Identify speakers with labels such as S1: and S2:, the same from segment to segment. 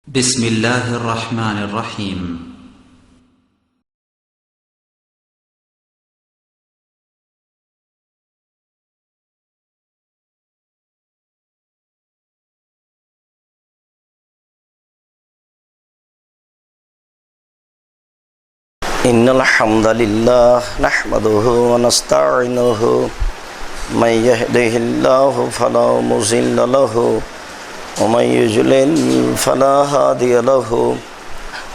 S1: بسم الله الرحمن الرحيم
S2: إن الحمد لله نحمده ونستعينه من يهده الله فلا مضل له ومن يضلل فلا هادي له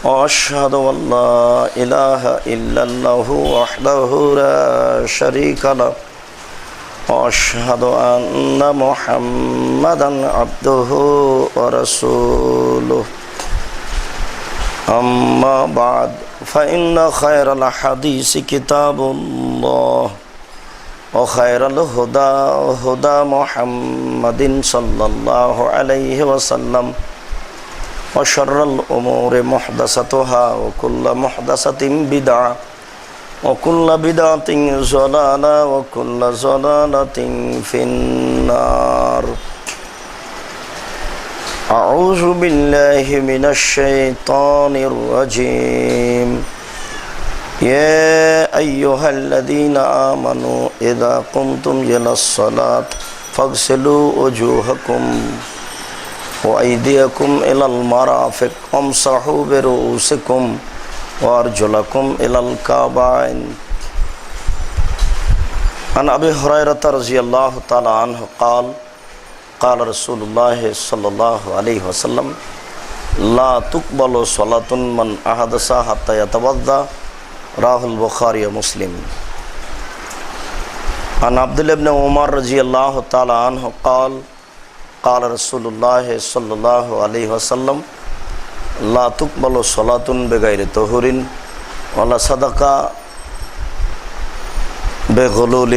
S2: وأشهد أن لا إله إلا الله وحده لا شريك له وأشهد أن محمدا عبده ورسوله أما بعد فإن خير الحديث كتاب الله وخير الهدى هدى محمد صلى الله عليه وسلم وشر الأمور محدثاتها وكل محدثة بدعة وكل بدعة ضلالة وكل ضلالة في النار. أعوذ بالله من الشيطان الرجيم. يا أيها الذين آمنوا إذا قمتم إلى الصلاة فاغسلوا وجوهكم وأيديكم إلى المرافق وامسحوا برؤوسكم وأرجلكم إلى الكعبين. عن أبي هريرة رضي الله تعالى عنه قال قال رسول الله صلى الله عليه وسلم لا تقبل صلاة من أحدث حتى يتوضأ رواه البخاري ومسلم. عن عبد الله بن عمر رضي الله تعالى عنه قال قال رسول الله صلى الله عليه وسلم لا تقبل صلاة بغير طهور ولا صدقة بغلول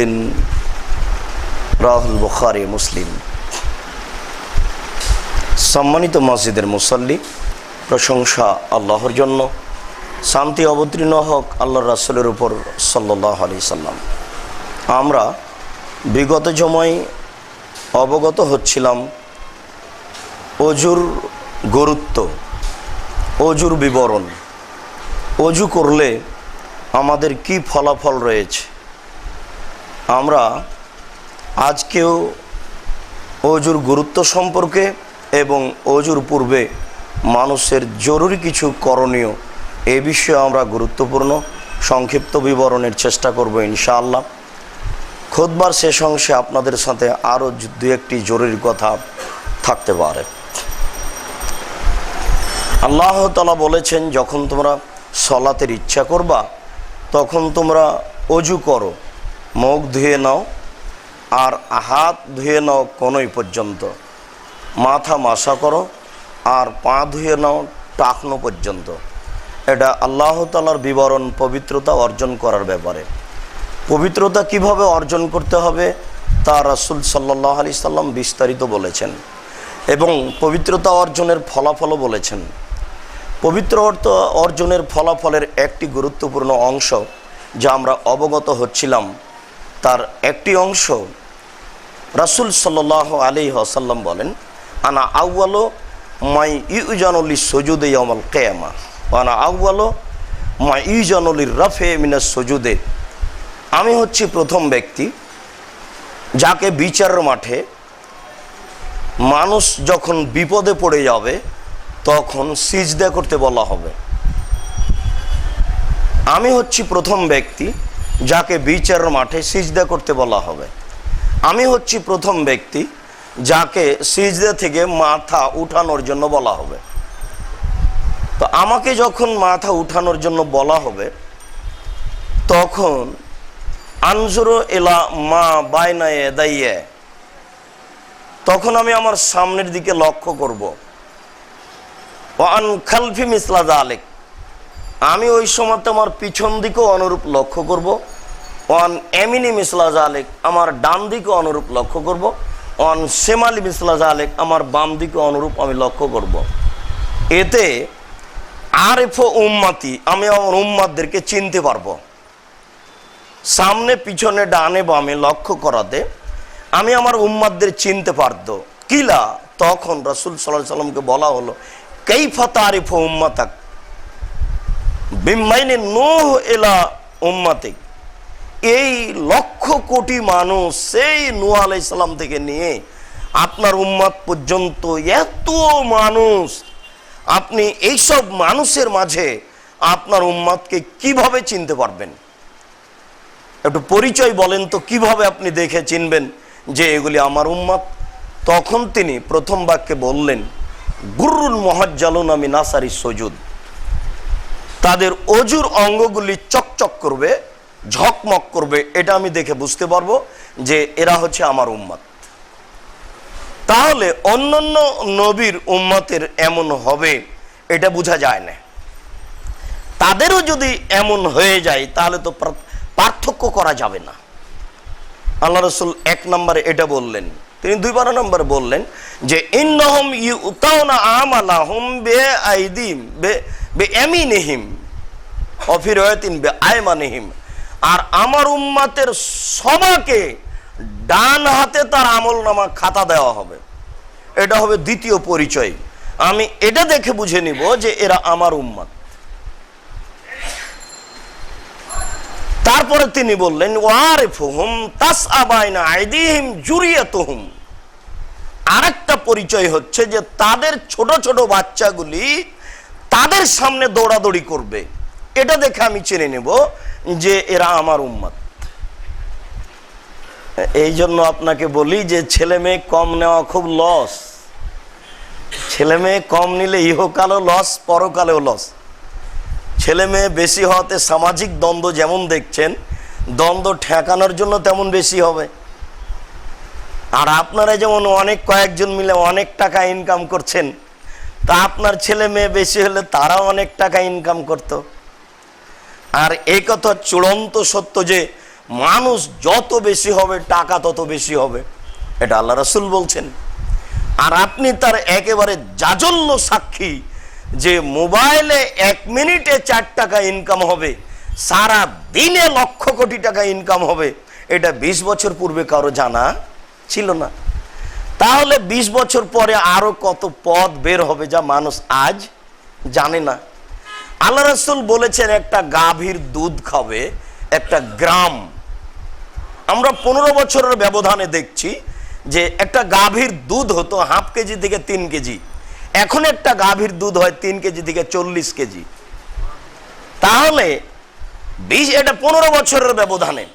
S2: رواه البخاري ومسلم. সম্মানিত মসজিদের মুসল্লি, প্রশংসা আল্লাহর জন্য, শান্তি অবতীর্ণ হোক আল্লাহর রাসূলের উপর সাল্লাল্লাহু আলাইহি সাল্লাম। আমরা বিগত সময় অবগত হচ্ছিলাম অজুর গুরুত্ব, অজুর বিবরণ, অজু করলে আমাদের কি ফলাফল রয়েছে। আমরা আজকেও অজুর গুরুত্ব সম্পর্কে এবং অজুর পূর্বে মানুষের জরুরি কিছু করণীয় এ বিষয়ে আমরা গুরুত্বপূর্ণ সংক্ষিপ্ত বিবরণের চেষ্টা করব ইনশাআল্লাহ। খুতবার শেষ অংশে আপনাদের সাথে আরও দু একটি জরুরি কথা থাকতে পারে। আল্লাহ তাআলা বলেছেন, যখন তোমরা সলাতের ইচ্ছা করবা তখন তোমরা অজু করো, মুখ ধুয়ে নাও আর হাত ধুয়ে নাও কোনই পর্যন্ত, মাথা মাসা করো আর পা ধুয়ে নাও টাকনো পর্যন্ত। এটা আল্লাহ তাআলার বিবরণ পবিত্রতা অর্জন করার ব্যাপারে। পবিত্রতা কিভাবে অর্জন করতে হবে তা রাসূল সাল্লাল্লাহু আলাইহি সাল্লাম বিস্তারিত বলেছেন এবং পবিত্রতা অর্জনের ফলাফলও বলেছেন। পবিত্র অর্জনের ফলাফলের একটি গুরুত্বপূর্ণ অংশ যা আমরা অবগত হচ্ছিলাম, তার একটি অংশ রাসূল সাল্লাল্লাহু আলাইহি ওয়াসাল্লাম বলেন, আনা আউয়ালু মাই ইউজানু লিস-সুজুদি ইয়াউমাল কিয়ামা ওয়া আনা আউয়ালু মাই ইউজানু লির-রাফি মিনাস-সুজুদি। আমি হচ্ছি প্রথম ব্যক্তি যাকে বিচারের মাঠে মানুষ যখন বিপদে পড়ে যাবে তখন সিজদা করতে বলা হবে। আমি হচ্ছি প্রথম ব্যক্তি যাকে বিচারের মাঠে সিজদা করতে বলা হবে। আমি হচ্ছি প্রথম ব্যক্তি যাকে সিজদা থেকে মাথা উঠানোর জন্য বলা হবে। তো আমাকে যখন মাথা উঠানোর জন্য বলা হবে তখন আনজুরু ইলা মা বাইনা ইয়াদাইয়া, তখন আমি আমার সামনের দিকে লক্ষ্য করব। ওয়া আন খালফি মিসলা যালিক, আমি ওই সময় আমার পিছন দিকেও অনুরূপ লক্ষ্য করব। ওয়ান এমিনি মিসলা যালিক, আমার ডান দিকে অনুরূপ লক্ষ্য করব। ওয়ান সেমালি মিসলা যালিক, আমার বাম দিকে অনুরূপ আমি লক্ষ্য করব। এতে আরিফু উম্মতি, আমি আমার উম্মাতদেরকে চিনতে পারবো। সামনে পিছনে ডানে বামে লক্ষ্য করাতে আমি আমার উম্মাতদের চিনতে পারতো। কিলা, তখন রাসূল সাল্লাল্লাহু আলাইহি সাল্লামকে বলা হলো, কাইফা তারিফু উম্মাতাক বিমাইনে নূহ ইলা উম্মাতিক। এই লক্ষ কোটি মানুষ সেই নূহ আলাইহিস সালাম থেকে নিয়ে আপনার উম্মত পর্যন্ত এত মানুষ, আপনি এইসব মানুষের মাঝে আপনার উম্মতকে কিভাবে চিনতে পারবেন? একটু পরিচয় বলেন তো, কিভাবে আপনি দেখে চিনবেন যে এগুলি আমার উম্মত? তখন তিনি প্রথম বাক্যে বললেন, গুররুল মুহাজ্জালুনা মিন আসারি সুজুদ, তাদের অজুর অঙ্গগুলি চকচক করবে, ঝকমক করবে, এটা আমি দেখে বুঝতে পারবো যে এরা হচ্ছে আমার উম্মত। তাহলে অন্যান্য নবীর উম্মতের এমন হবে এটা বোঝা যায় না। তাদেরও যদি এমন হয়ে যায় তাহলে তো পার্থক্য করা যাবে না। আল্লাহ রাসূল 1 নম্বরে এটা বললেন। তিনি 2 নম্বরে বললেন যে ইন্নাহুম ইউতাউনা আমালাহুম বিআইদিম বিয়ামিনিহিম ওয়া ফি রাওয়াতিন বিআইমানিহিম, আর আমার উম্মতের সবাইকে ডান হাতে তার আমলনামা খাতা দেওয়া হবে। এটা হবে দ্বিতীয় পরিচয়। আমি এটা দেখে বুঝে নিব যে এরা আমার উম্মত। তারপরে তিনি বললেন ওয়ারিফুহুম তাসআবাইনা আইদিহিম জুরিয়াতুহুম, আরেকটা পরিচয় হচ্ছে যে তাদের ছোট ছোট বাচ্চাগুলি তাদের সামনে দৌড়াদৌড়ি করবে। এটা দেখে আমি চিনে নেব যে এরা আমার উম্মত। এই জন্য আপনাকে বলি যে ছেলে মেয়ে কম নেওয়া খুব লস। ছেলে মেয়ে কম নিলে ইহকালেও লস, পরকালেও লস। ছেলে মেয়ে বেশি হওয়াতে সামাজিক দ্বন্দ্ব যেমন দেখছেন, দ্বন্দ্ব ঠেকানোর জন্য তেমন বেশি হবে। আর আপনারা যেমন অনেক কয়েকজন মিলে অনেক টাকা ইনকাম করছেন, তা আপনার ছেলে মেয়ে বেশি হলে তারাও অনেক টাকা ইনকাম করত। আর এই কথা চূড়ান্ত সত্য যে মানুষ যত বেশি হবে টাকা তত বেশি হবে, এটা আল্লাহ রাসূল বলছেন। আর আপনি তার একেবারে জাজল্য সাক্ষী যে মোবাইলে 1 মিনিটে 4 টাকা ইনকাম হবে, সারা দিনে লক্ষ কোটি টাকা ইনকাম হবে, এটা 20 বছর পূর্বে কারো জানা ছিল না। তাহলে 20 বছর পরে আরো কত পথ বের হবে যা মানুষ আজ জানে না। আল্লাহ রাসূল বলেছেন একটা গাভীর দুধ খাবে 1 গ্রাম। আমরা 15 বছরের ব্যবধানে দেখছি যে একটা গাভীর দুধ হতো হাফ কেজি থেকে 3 কেজি, এখন একটা গাভীর দুধ হয় 3 কেজি থেকে 40 কেজি। তাহলে এটা 15 বছরের ব্যবধানে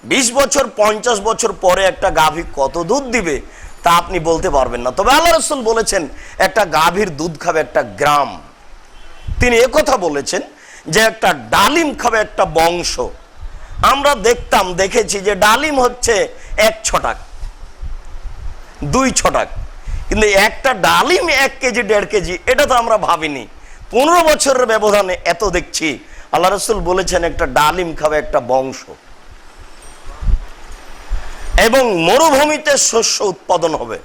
S2: 20 বছর 50 বছর পরে একটা গাভী কত দুধ দিবে তা আপনি বলতে পারবেন না। তবে আল্লাহ রাসূল বলেছেন একটা গাভীর দুধ খাবে 1 গ্রাম। তিনি একথা বলেছেন যে একটা ডালিম খাবে একটা বংশ। আমরা দেখেছি যে ডালিম হচ্ছে 1 ছটাক 2 ছটাক, কিন্তু একটা ডালিম 1 কেজি 1.5 কেজি, এটা তো আমরা ভাবিনি। 15 বছরের ব্যবধানে এত দেখছি। আল্লাহ রাসূল বলেছেন একটা ডালিম খাবে একটা বংশ। এবং মরুভূমিতে শস্য উৎপাদন হবে,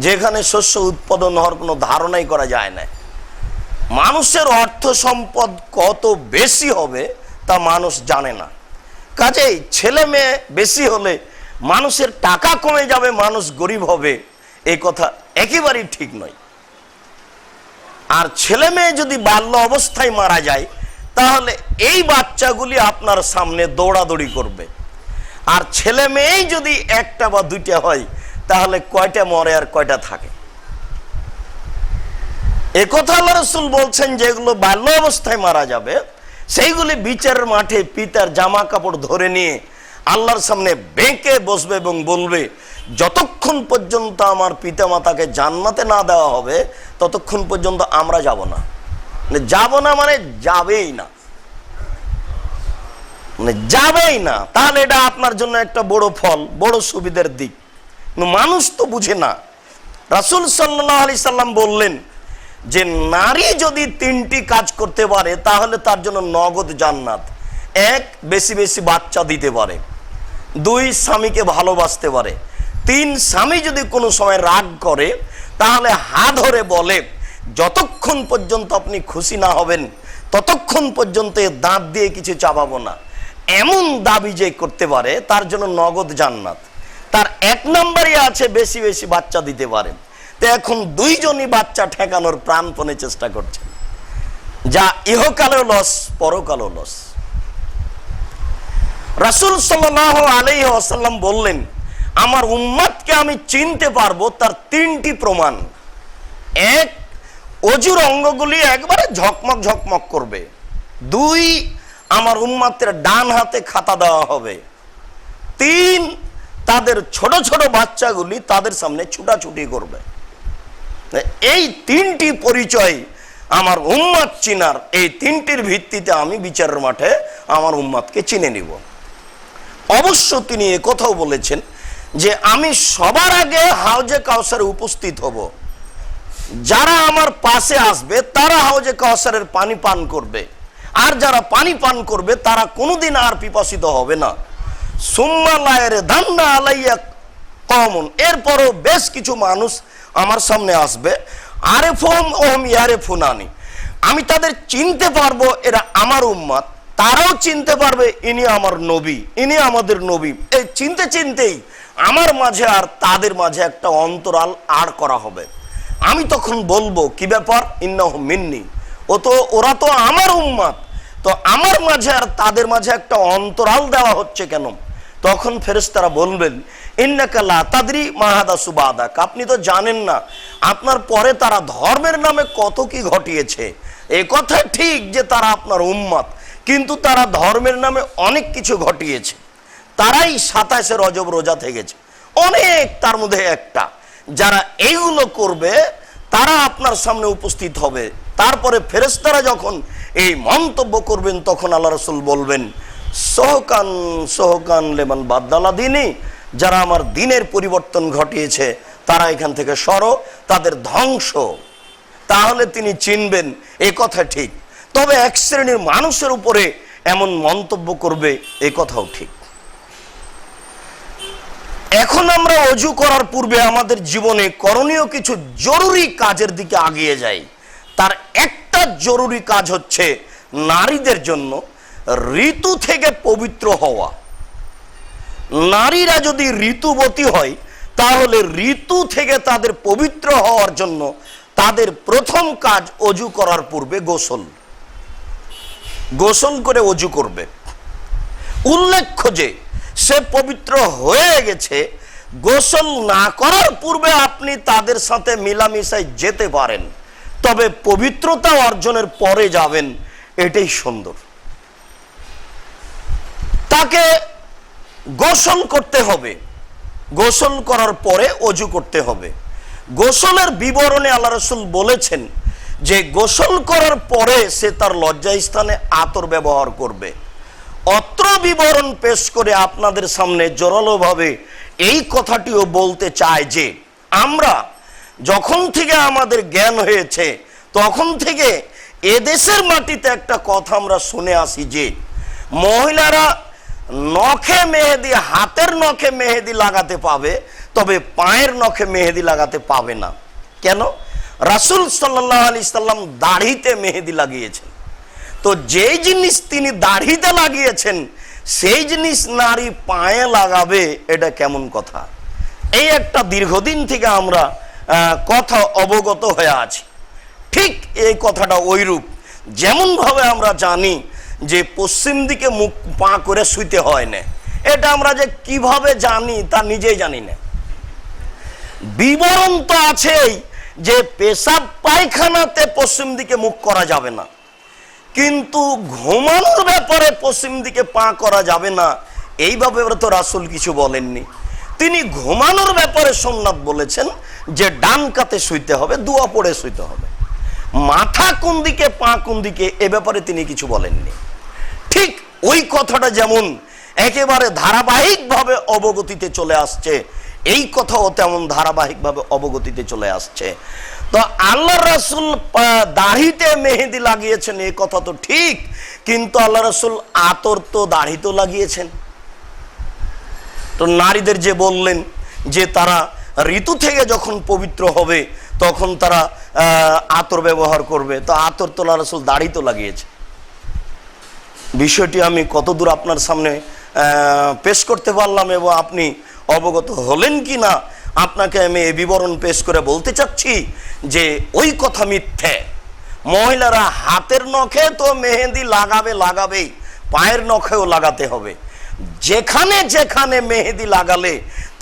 S2: যেখানে শস্য উৎপাদন হওয়ার কোনো ধারণাই করা যায় না। মানুষের অর্থ সম্পদ কত বেশি হবে তা মানুষ জানে না। কাজেই ছেলে মেয়ে বেশি হলে মানুষের টাকা কমে যাবে, মানুষ গরিব হবে, এই কথা একেবারেই ঠিক নয়। আর ছেলে মেয়ে যদি বাল্য অবস্থায় মারা যায় তাহলে এই বাচ্চাগুলি আপনার সামনে দৌড়াদৌড়ি করবে। আর ছেলে মেয়েই যদি 1টা বা 2টা হয় তাহলে কয়টা মরে আর কয়টা থাকে? একথা আল্লাহ রাসূল বলছেন যেগুলো বাল্য অবস্থায় মারা যাবে সেইগুলি বিচারের মাঠে পিতার জামা কাপড় ধরে নিয়ে আল্লাহর সামনে বেঁকে বসবে এবং বলবে যতক্ষণ পর্যন্ত আমার পিতা মাতাকে জান্নাতে না দেওয়া হবে ততক্ষণ পর্যন্ত আমরা যাব না। যাব না মানে যাবেই না, যাবেই না। তাহলে এটা আপনার জন্য একটা বড় ফল, বড় সুবিধার দিক। মানুষ তো বুঝে না। রাসূল সাল্লাল্লাহু আলাইহি সাল্লাম বললেন যে নারী যদি 3টি কাজ করতে পারে তাহলে তার জন্য নগদ জান্নাত। 1, বেশি বেশি বাচ্চা দিতে পারে। 2, স্বামীকে ভালোবাসতে পারে। 3, স্বামী যদি কোনো সময় রাগ করে তাহলে হাত ধরে বলে যতক্ষণ পর্যন্ত আপনি খুশি না হবেন ততক্ষণ পর্যন্ত দাঁত দিয়ে কিছু চাবাবো না, এমন দাবি যে করতে পারে তার জন্য নগদ জান্নাত। তার 1 নম্বরই আছে বেশি বেশি বাচ্চা দিতে পারে। তো এখন দুইজনই বাচ্চা ঠেকানোর প্রাণপণে চেষ্টা করছেন, যা ইহকালেও লস, পরকালেও লস। রাসূল সাল্লাল্লাহু আলাইহি ওয়াসাল্লাম বললেন, আমার উম্মতকে আমি চিনতে পারবো তার তিনটি প্রমাণ। এক, অজুর অঙ্গগুলি একবারে ঝকমক ঝকমক করবে। দুই, আমার উম্মতের ডান হাতে খাতা দেওয়া হবে। তিন, তাদের ছোট ছোট বাচ্চাগুলি তাদের সামনে ছুটাছুটি করবে। এই তিনটি পরিচয় আমার উম্মত চিনার, এই তিনটির ভিত্তিতে আমি বিচারের মাঠে আমার উম্মতকে চিনে নিব। অবশ্য তিনি একথাও বলেছেন যে আমি সবার আগে হাউজে কাউসারে উপস্থিত হব, যারা আমার পাশে আসবে তারা হাউজে কাউসারের পানি পান করবে, আর যারা পানি পান করবে তারা কোনোদিন আর পিপাসিত হবে না। সুম্মা লা ইয়ারদান্না আলাইয়া কওমুন, এরপরও বেশ কিছু মানুষ আমার সামনে আসবে, আরেফুহুম ওহুম ইয়ারিফুনানি, আমি তাদের চিনতে পারবো এরা আমার উম্মত, তারাও চিনতে পারবে ইনি আমার নবী, ইনি আমাদের নবী। এই চিনতে চিনতেই আমার মাঝে আর তাদের মাঝে একটা অন্তরাল আড় করা হবে। আমি তখন বলবো, কি ব্যাপার, ইন্নাহু মিন্নি, ওরা তো আমার উম্মত, তো আমার মাঝে আর তাদের মাঝে একটা অন্তরাল দেওয়া হচ্ছে কেন? তখন ফেরেশতারা বলবেন, ইন্নাকা লা তাদরি মা হাদাসু বাদাক, আপনি তো জানেন না আপনার পরে তারা ধর্মের নামে কত কি ঘটিয়েছে। এই কথা ঠিক যে তারা আপনার উম্মত, কিন্তু তারা ধর্মের নামে অনেক কিছু ঘটিয়েছে। তারাই 27 রজব রোজা থেকেছে, অনেক, তার মধ্যে একটা। যারা এইগুলো করবে তারা আপনার সামনে উপস্থিত হবে। তারপরে ফেরেশতারা যখন এই মন্তব্য করবেন তখন আল্লাহ রাসূল বলবেন, সোহকান সোহকান লেমান বাদদালা দিনী, যারা আমার দিনের পরিবর্তন ঘটিয়েছে তারা এখান থেকে সরো, তাদের ধ্বংস। তাহলে তিনি চিনবেন এই কথা ঠিক। তবে এক শ্রেণীর মানুষের উপরে এমন মন্তব্য করবে এই কথাও ঠিক। এখন আমরা অজু করার পূর্বে আমাদের জীবনে করণীয় কিছু জরুরি কাজের দিকে এগিয়ে যাই। তার একটা জরুরি কাজ হচ্ছে নারীদের জন্য ঋতু থেকে পবিত্র হওয়া। নারীরা যদি ঋতুবতী হয় তাহলে ঋতু থেকে তাদের পবিত্র হওয়ার জন্য তাদের প্রথম কাজ অজু করার পূর্বে গোসল করে অজু করবে। উল্লেখ্য যে সে পবিত্র হয়ে গেছে, গোসল না করার পূর্বে আপনি তাদের সাথে মিলামিশায় যেতে পারেন, তবে পবিত্রতা অর্জনের পরে যাবেন, এটাই সুন্দর। তাকে গোসল করতে হবে, গোসল করার পরে অজু করতে হবে। গোসলের বিবরণে আল্লাহ রাসূল বলেছেন যে গোসল করার পরে সে তার লজ্জাস্থানে আতর ব্যবহার করবে। অত্র বিবরণ পেশ করে আপনাদের সামনে জোরালোভাবে এই কথাটিও বলতে চায় যে আমরা যখন থেকে আমাদের জ্ঞান হয়েছে তখন থেকে এদেশের মাটিতে একটা কথা আমরা শুনে আসি যে মহিলারা নখে মেহেদি, হাতের নখে মেহেদি লাগাতে পাবে, তবে পায়ের নখে মেহেদি লাগাতে পাবে না। কেন? রাসূল সাল্লাল্লাহু আলাইহি সাল্লাম দাড়িতে মেহেদি লাগিয়েছেন। তো যেই জিনিস তিনি দাড়িতে লাগিয়েছেন সেই জিনিস নারী পায়ে লাগাবে, এটা কেমন কথা? এই একটা দীর্ঘদিন থেকে আমরা কথা অবগত হয়ে আছি। ঠিক এই কথাটা ওইরূপ, যেমনভাবে আমরা জানি যে পশ্চিম দিকে মুখ পা করে শুইতে হয় না, এটা আমরা যে কিভাবে জানি তা নিজেই জানি না। বিবরণ তো আছেই যে পেশাব পায়খানাতে পশ্চিম দিকে মুখ করা যাবে না, কিন্তু ঘুমানোর ব্যাপারে পশ্চিম দিকে পা করা যাবে না, এইভাবে তো রাসূল কিছু বলেননি। তিনি ঘুমানোর ব্যাপারে সুন্নাত বলেছেন যে ডান কাতে শুইতে হবে, দোয়া পড়ে শুইতে হবে। মাথা কোন দিকে পা কোন দিকে এ ব্যাপারে তিনি কিছু বলেননি। ঠিক ওই কথাটা যেমন একেবারে ধারাবাহিকভাবে অবগতিতে চলে আসছে, এই কথাও তেমন ধারাবাহিকভাবে অবগতিতে চলে আসছে। তো আল্লাহ রাসূল দাড়িতে মেহেদি লাগিয়েছেন এই কথা তো ঠিক, কিন্তু আল্লাহ রাসূল আতর তো দাড়িতেও লাগিয়েছেন। তো নারীদের যে বললেন যে তারা ঋতু থেকে যখন পবিত্র হবে তখন তারা আতর ব্যবহার করবে, তো আতর তো আল্লাহ রাসূল দাড়িতে লাগিয়েছে। বিষয়টি আমি কতদূর আপনার সামনে পেশ করতে পারলাম এবং আপনি অবগত হলেন কি না আপনাকে আমি এই বিবরণ পেশ করে বলতে চাচ্ছি যে ওই কথা মিথ্যে। মহিলারা হাতের নখে তো মেহেদি লাগাবেই, পায়ের নখেও লাগাতে হবে। যেখানে যেখানে মেহেদি লাগালে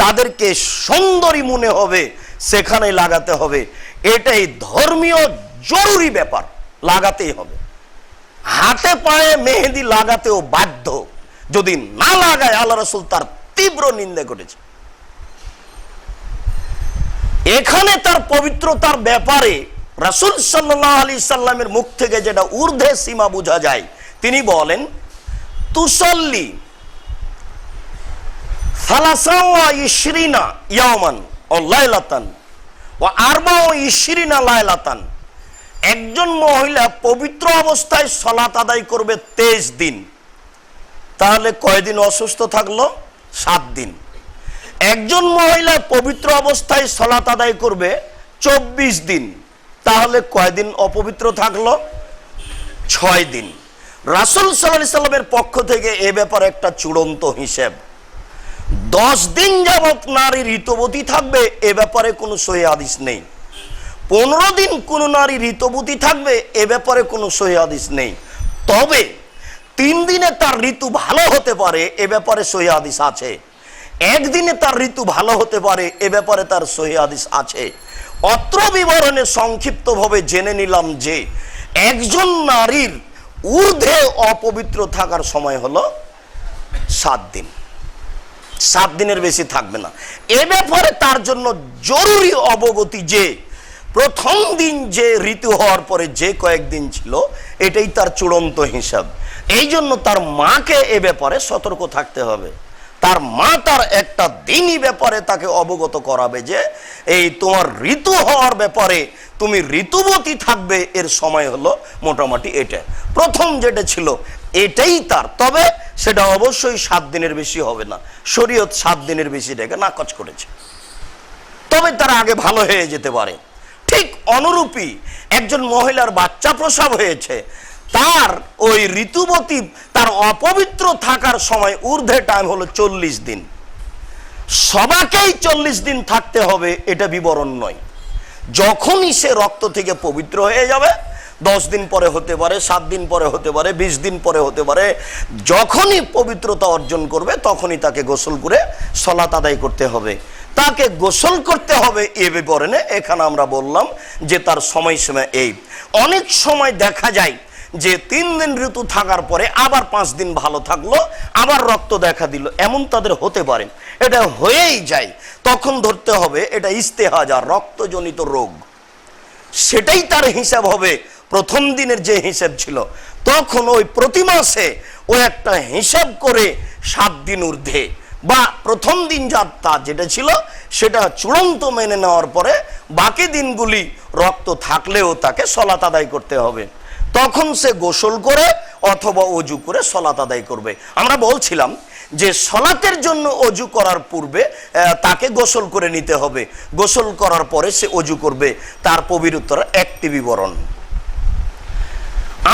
S2: তাদেরকে সুন্দরী মনে হবে সেখানে লাগাতে হবে। এটাই ধর্মীয় জরুরি ব্যাপার, লাগাতেই হবে। হাতে পায়ে মেহেদি লাগাতেও বাধ্য, যদি না লাগায় আল্লাহ রাসূল তার তীব্র নিন্দা করেছে। এখানে তার পবিত্রতার ব্যাপারে রাসূল সাল্লাল্লাহু আলাইহি সাল্লামের মুখ থেকে যেটা ঊর্ধ্বে সীমা বোঝা যায়, তিনি বলেন তুসল্লি সালাসা ইশরিনা ইয়াওমান ও লাইলাতান ও আরবা ও ইশরিনা লাইলাতান। একজন মহিলা পবিত্র অবস্থায় সালাত আদায় করবে 23 দিন, তাহলে কয়দিন অসুস্থ থাকলো? 7 দিন। একজন মহিলা পবিত্র অবস্থায় সালাত আদায় করবে 24 দিন, তাহলে কয়দিন অপবিত্র থাকলো? 6 দিন। রাসূল সাল্লাল্লাহু আলাইহি সাল্লামের পক্ষ থেকে এ ব্যাপারে একটা চূড়ান্ত হিসাব। 10 দিন যাবত নারী ঋতুবতী থাকবে, এ ব্যাপারে কোনো সহিহ হাদিস নেই। 15 দিন কোন নারী ঋতুবতী থাকবে, এ ব্যাপারে কোনো সহিহ হাদিস নেই। তবে 3 দিনে তার ঋতু ভালো হতে পারে, এ ব্যাপারে সহিহ হাদিস আছে। 1 দিনে তার ঋতু ভালো হতে পারে, এ ব্যাপারে তার সহিহ হাদিস আছে। অত্র বিবরণে সংক্ষিপ্তভাবে জেনে নিলাম যে একজন নারীর ঊর্ধ্বে অপবিত্র থাকার সময় হলো 7 দিন। 7 দিনের বেশি থাকবে না। এ ব্যাপারে তার জন্য জরুরি অবগতি যে প্রথম দিন যে ঋতু হওয়ার পরে যে কয়েকদিন ছিল, এটাই তার চূড়ান্ত হিসাব। এই জন্য তার মাকে এ ব্যাপারে সতর্ক থাকতে হবে। তার মা তার একটা দিনই ব্যাপারে তাকে অবগত করাবে যে এই তোমার ঋতু হওয়ার ব্যাপারে তুমি ঋতুবতী থাকবে, এর সময় হলো মোটামুটি এটা। প্রথম যেটা ছিল এটাই তার, তবে সেটা অবশ্যই 7 দিনের বেশি হবে না। শরীয়ত 7 দিনের বেশি এটাকে নাকচ করেছে, তবে তার আগে ভালো হয়ে যেতে পারে। ঠিক অনুরূপী একজন মহিলার বাচ্চা প্রসব হয়েছে, তার ওই ঋতুবতী তার অপবিত্র থাকার সময় ঊর্ধ্বে টাইম হলো 40 দিন। সবাকেই 40 দিন থাকতে হবে এটা বিবরণ নয়। যখনই সে রক্ত থেকে পবিত্র হয়ে যাবে, 10 দিন পরে হতে পারে, 7 দিন পরে হতে পারে, 20 দিন পরে হতে পারে, যখনই পবিত্রতা অর্জন করবে তখনই তাকে গোসল করে সালাত আদায় করতে হবে। তাকে গোসল করতে হবে এ বিবরণে এখানে আমরা বললাম যে তার সময়সীমা এই। অনেক সময় দেখা যায় যে 3 দিন ঋতু থাকার পরে আবার 5 দিন ভালো থাকলো, আবার রক্ত দেখা দিল, এমন তাদের হতে পারে। এটা হয়েই যায়, তখন ধরতে হবে এটা ইস্তেহাজা, রক্তজনিত রোগ। সেটাই তার হিসাব হবে। প্রথম দিনের যে হিসাব ছিল তখন ওই প্রতি মাসে ও একটা হিসাব করে 7 দিন ঊর্ধ্বে বা প্রথম দিন যাত্রা যেটা ছিল সেটা চূড়ান্ত মেনে নেওয়ার পরে বাকি দিনগুলি রক্ত থাকলেও তাকে সালাত আদায় করতে হবে। তখন সে গোসল করে অথবা অজু করে সালাত আদায় করবে। আমরা বলছিলাম যে সালাতের জন্য অজু করার পূর্বে তাকে গোসল করে নিতে হবে, গোসল করার পরে সে অজু করবে। তার পবিত্রতার একটি বিবরণ।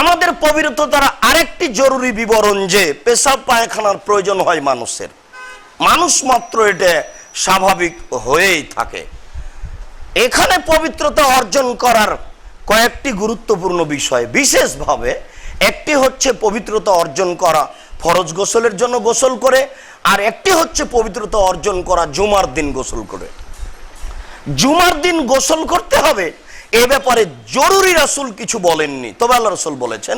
S2: আমাদের পবিত্রতার আরেকটি জরুরি বিবরণ যে পেশাব পায়খানার প্রয়োজন হয় মানুষের, মানুষ মাত্র এটা স্বাভাবিক হয়েই থাকে। এখানে পবিত্রতা অর্জন করার কয়েকটি গুরুত্বপূর্ণ বিষয়, বিশেষভাবে একটি হচ্ছে পবিত্রতা অর্জন করা ফরজ গোসলের জন্য গোসল করে, আর একটি হচ্ছে পবিত্রতা অর্জন করা জুমার দিন গোসল করে। জুমার দিন গোসল করতে হবে এ ব্যাপারে জরুরি রাসূল কিছু বলেননি, তবে আল্লাহ রাসূল বলেছেন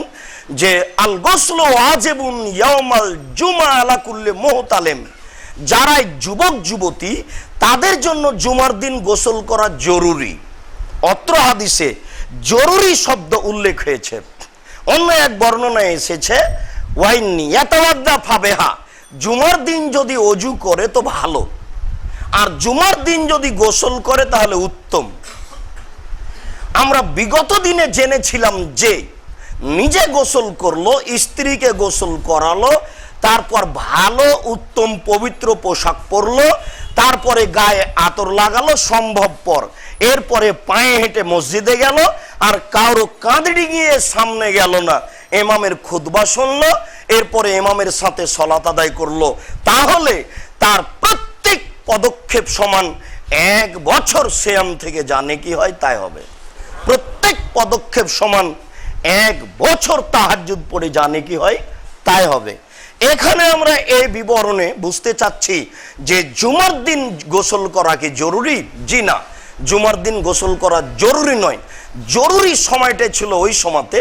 S2: যে আল গোসলু ওয়াজিবুন ইয়াউমাল জুমা আলা কুল্লি মুহতালিম। যারা যুবক যুবতী তাদের জন্য জুমার দিন গোসল করা জরুরি। অত্র হাদিসে জরুরি শব্দ উল্লেখ হয়েছে। অন্য এক বর্ণনায় এসেছে ওয়াইনি ইয়াতাওয়াদ্দা ফাবেহা, জুমার দিন যদি অজু করে তো ভালো, আর জুমার দিন যদি গোসল করে তাহলে উত্তম। আমরা বিগত দিনে জেনেছিলাম যে নিজে গোসল করলো, স্ত্রীকে গোসল করালো, তারপর ভালো উত্তম পবিত্র পোশাক পরলো, তারপরে গায়ে আতর লাগালো সম্ভবপর, এরপরে পায়ে হেঁটে মসজিদে গেল, আর কারো কাঁদড়ি গিয়ে সামনে গেল না, ইমামের খুতবা শুনলো, এরপরে ইমামের সাথে সালাত আদায় করলো, তাহলে তার প্রত্যেক পদক্ষেপ সমান, 1 বছর সিয়াম থেকে যা নেকি হয় তাই হবে। প্রত্যেক পদক্ষেপ সমান, 1 বছর তাহাজ্জুদ পড়ে যা নেকি হয় তাই হবে। এখানে আমরা এই বিবরণে বুঝতে চাচ্ছি যে জুমার দিন গোসল করা কি জরুরি? জি না, জুমার দিন গোসল করা জরুরি নয়। জরুরি সময়টা ছিল ওই সময়তে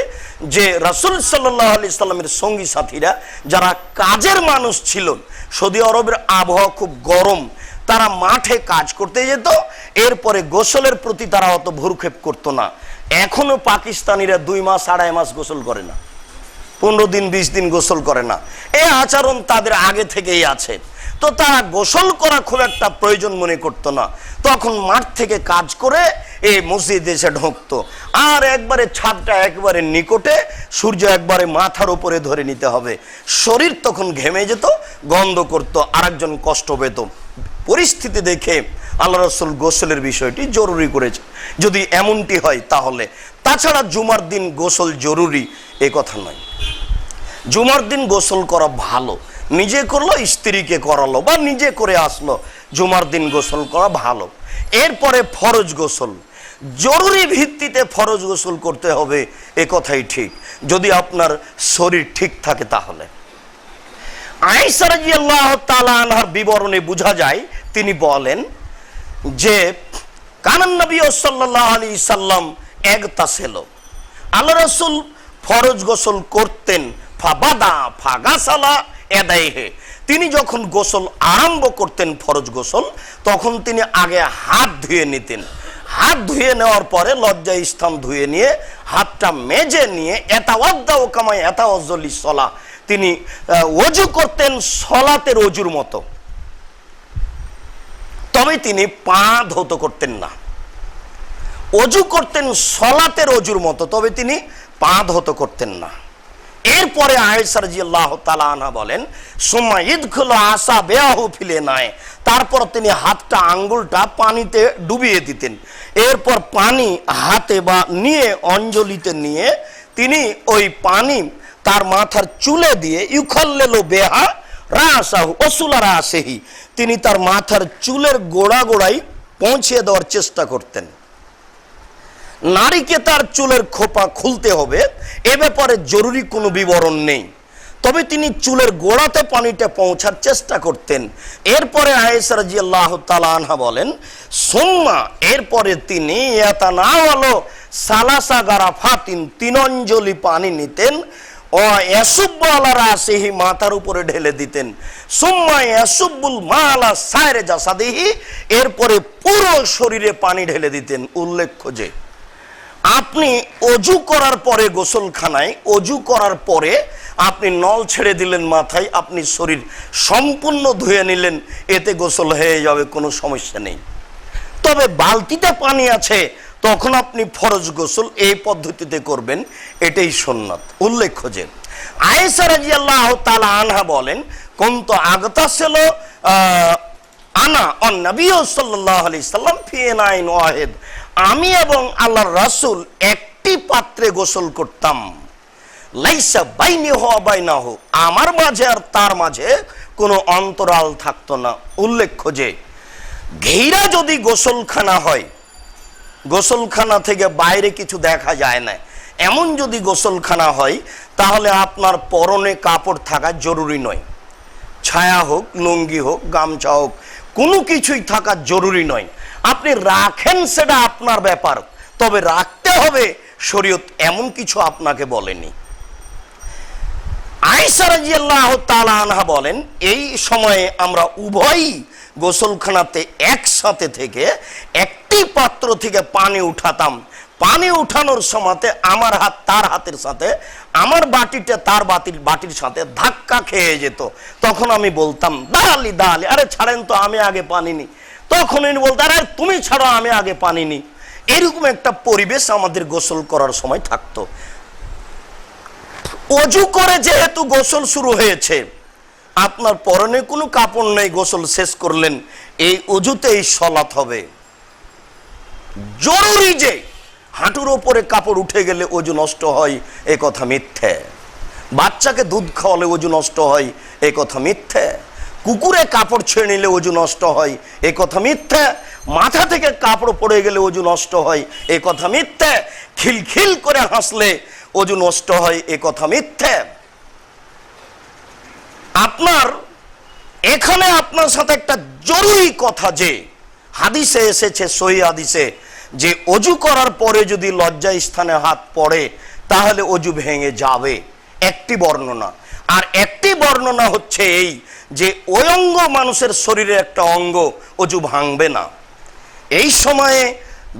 S2: যে রাসূল সাল্লাল্লাহু আলাইহি সাল্লামের সঙ্গী সাথীরা যারা কাজের মানুষ ছিল, সৌদি আরবের আবহাওয়া খুব গরম, তারা মাঠে কাজ করতে যেত, এরপরে গোসলের প্রতি তারা অত ভ্রুক্ষেপ করতো না। এখনো পাকিস্তানিরা 2 মাস 2.5 মাস গোসল করে না, 15 দিন 20 দিন গোসল করে না। এই আচরণ তাদের আগে থেকেই আছে। তো তারা গোসল করা খুব একটা প্রয়োজন মনে করতো না। তখন মাঠ থেকে কাজ করে এই মসজিদে এসে ঢুকতো, আর একবারে ছাদটা একবারে নিকটে, সূর্য একবারে মাথার উপরে ধরে নিতে হবে। শরীর তখন ঘেমে যেত, গন্ধ করত, আরেকজন কষ্ট পেত। পরিস্থিতি দেখে আল্লাহ রাসূল গোসলের বিষয়টি জরুরি করেছে, যদি এমনটি হয় তাহলে। তাছাড়া জুমার দিন গোসল জরুরি এ কথা নয়। জুমার দিন গোসল করা ভালো, নিজে করলো, স্ত্রীকে করালো বা নিজে করে আসলো, জুমার দিন গোসল করা ভালো। এরপরে ফরজ গোসল, জরুরি ভিত্তিতে ফরজ গোসল করতে হবে, এ কথাই ঠিক, যদি আপনার শরীর ঠিক থাকে তাহলে। আয়েশা রাদিয়াল্লাহু তাআলা আনহার বিবরণে বোঝা যায়, তিনি বলেন যে কানান নবী সাল্লাল্লাহু আলাইহি সাল্লাম ইগতাসিল, আল্লাহ রাসূল ফরজ গোসল করতেন। ফাবাদা ফাগাসালা ইয়াদাইহি, তিনি যখন গোসল আরম্ভ করতেন ফরজ গোসল, তখন তিনি আগে হাত ধুয়ে নিতেন। হাত ধুয়ে নেওয়ার পরে লজ্জায় স্থান ধুয়ে নিয়ে হাতটা মেজে নিয়ে ইয়াতাওয়াদ্দাউ কামা ইয়াতাওয়াজ্জু লিস-সালাহ, তিনি ওযু করতেন সলাতের ওযুর মতো, তবে তিনি পা ধৌত করতেন না। ওযু করতেন সলাতের ওযুর মতো, তবে তিনি পা ধৌত করতেন না। এরপরে আয়েশা রাদিয়াল্লাহু তাআলা আনহা বলেন, সুম্মা ইদখুলু আসাবিহু ফিল ইনাই, তারপর তিনি হাতটা আঙ্গুলটা পানিতে ডুবিয়ে দিতেন। এরপর পানি হাতে বা নিয়ে অঞ্জলিতে নিয়ে তিনি ওই পানি তার মাথার চুলে দিয়ে ইউখাল্লিলু বিহা রাসাহু ওসুলা রাসিহি, তিনি তার মাথার চুলের গোড়া গোড়ায় পৌঁছে দেওয়ার চেষ্টা করতেন। নারীকে তার চুলের খোপা খুলতে হবে এ ব্যাপারে জরুরি কোনো বিবরণ নেই, তবে তিনি চুলের গোড়াতে পানিটা পৌঁছার চেষ্টা করতেন। এরপরে আয়েশা রাদিয়াল্লাহু তাআলা আনহা বলেন, সুম্মা, এরপরে তিনি ইয়াতানাওয়ালু সালাসা গারাফাতিন, 3 অঞ্জলি পানি নিতেন, ও ইয়াসুব্বু আলা রাসিহি, মাথার উপরে ঢেলে দিতেন। সুম্মা ইয়াসুব্বুল মা আলা সাইরে জাসাদিহি, এরপরে পুরো শরীরে পানি ঢেলে দিতেন। উল্লেখ্য যে আপনি অজু করার পরে গোসলখানায় অজু করার পরে আপনি নল ছেড়ে দিলেন মাথায়, আপনি শরীর সম্পূর্ণ ধুয়ে নিলেন, এতে গোসল হয়ে যাবে, কোনো সমস্যা নেই। তবে বালতিতে পানি আছে, তখন আপনি ফরজ গোসল এই পদ্ধতিতে করবেন, এটাই সুন্নাত। উল্লেখ্য যে আয়েশা রাদিয়াল্লাহু তাআলা আনহা বলেন, কুনতু আগতাসিলু আনা ওয়ান নবী সাল্লাল্লাহু আলাইহি সাল্লাম ফি ইনাইন ওয়াহিদ, আমি এবং আল্লাহর রাসূল একটি পাত্রে গোসল করতাম। লাইসা বাইনিহি ওয়া বাইনাহু, আমার মাঝে আর তার মাঝে কোনো অন্তরাল থাকতো না। উল্লেখ্য যে ঘেরা যদি গোসলখানা হয়, গোসলখানা থেকে বাইরে কিছু দেখা যায় না, এমন যদি গোসলখানা হয়, তাহলে আপনার পরনে কাপড় থাকা জরুরি নয়। ছায়া হোক, লুঙ্গি হোক, গামছা হোক, কোনো কিছুই থাকা জরুরি নয়। আপনি রাখেন সেটা আপনার ব্যাপার, তবে রাখতে হবে, শরীয়ত এমন কিছু আপনাকে বলেনি। আয়েশা রাদিয়াল্লাহু তাআলা আনহা বলেন, এই সময়ে আমরা উভয়ই গোসলখানাতে একসাথে থেকে একটি পাত্র থেকে পানি উঠাতাম। পানি উঠানোর সময়তে আমার হাত তার হাতের সাথে, আমার বাটিটা তার বাটির সাথে ধাক্কা খেয়ে যেত। তখন আমি বলতাম, দালি দালি, আরে ছাড়েন তো, আমি আগে পানি নি। তখন উনি বলতেন, আরে তুমি ছাড়ো, আমি আগে পানি নি। এরকম একটা পরিবেশ আমাদের গোসল করার সময় থাকতো। অজু করে যেহেতু গোসল শুরু হয়েছে, আপনার পরনে কোনো কাপড় নেই, গোসল শেষ করলেন, এই অজুতেই সালাত হবে। জরুরি যে হাঁটুর ওপরে কাপড় উঠে গেলে অজু নষ্ট হয়, এ কথা মিথ্যে। বাচ্চাকে দুধ খাওয়ালে অজু নষ্ট হয়, এ কথা মিথ্যে। কুকুরে কাপড় ছেড়ে নিলে অজু নষ্ট হয়, এ কথা মিথ্যা। মাথা থেকে কাপড় পড়ে গেলে অজু নষ্ট হয়, এ কথা মিথ্যা। খিলখিল করে হাসলে অজু নষ্ট হয়, এ কথা মিথ্যা। আপনার এখানে আপনার সাথে একটা জরুরি কথা, যে হাদিসে এসেছে, সহিহ হাদিসে, যে অজু করার পরে যদি লজ্জা স্থানে হাত পড়ে তাহলে অজু ভেঙে যাবে, একটি বর্ণনা। আর একটি বর্ণনা হচ্ছে এই যে ওই অঙ্গ মানুষের শরীরের একটা অঙ্গ, অজু ভাঙবে না। এই সময়ে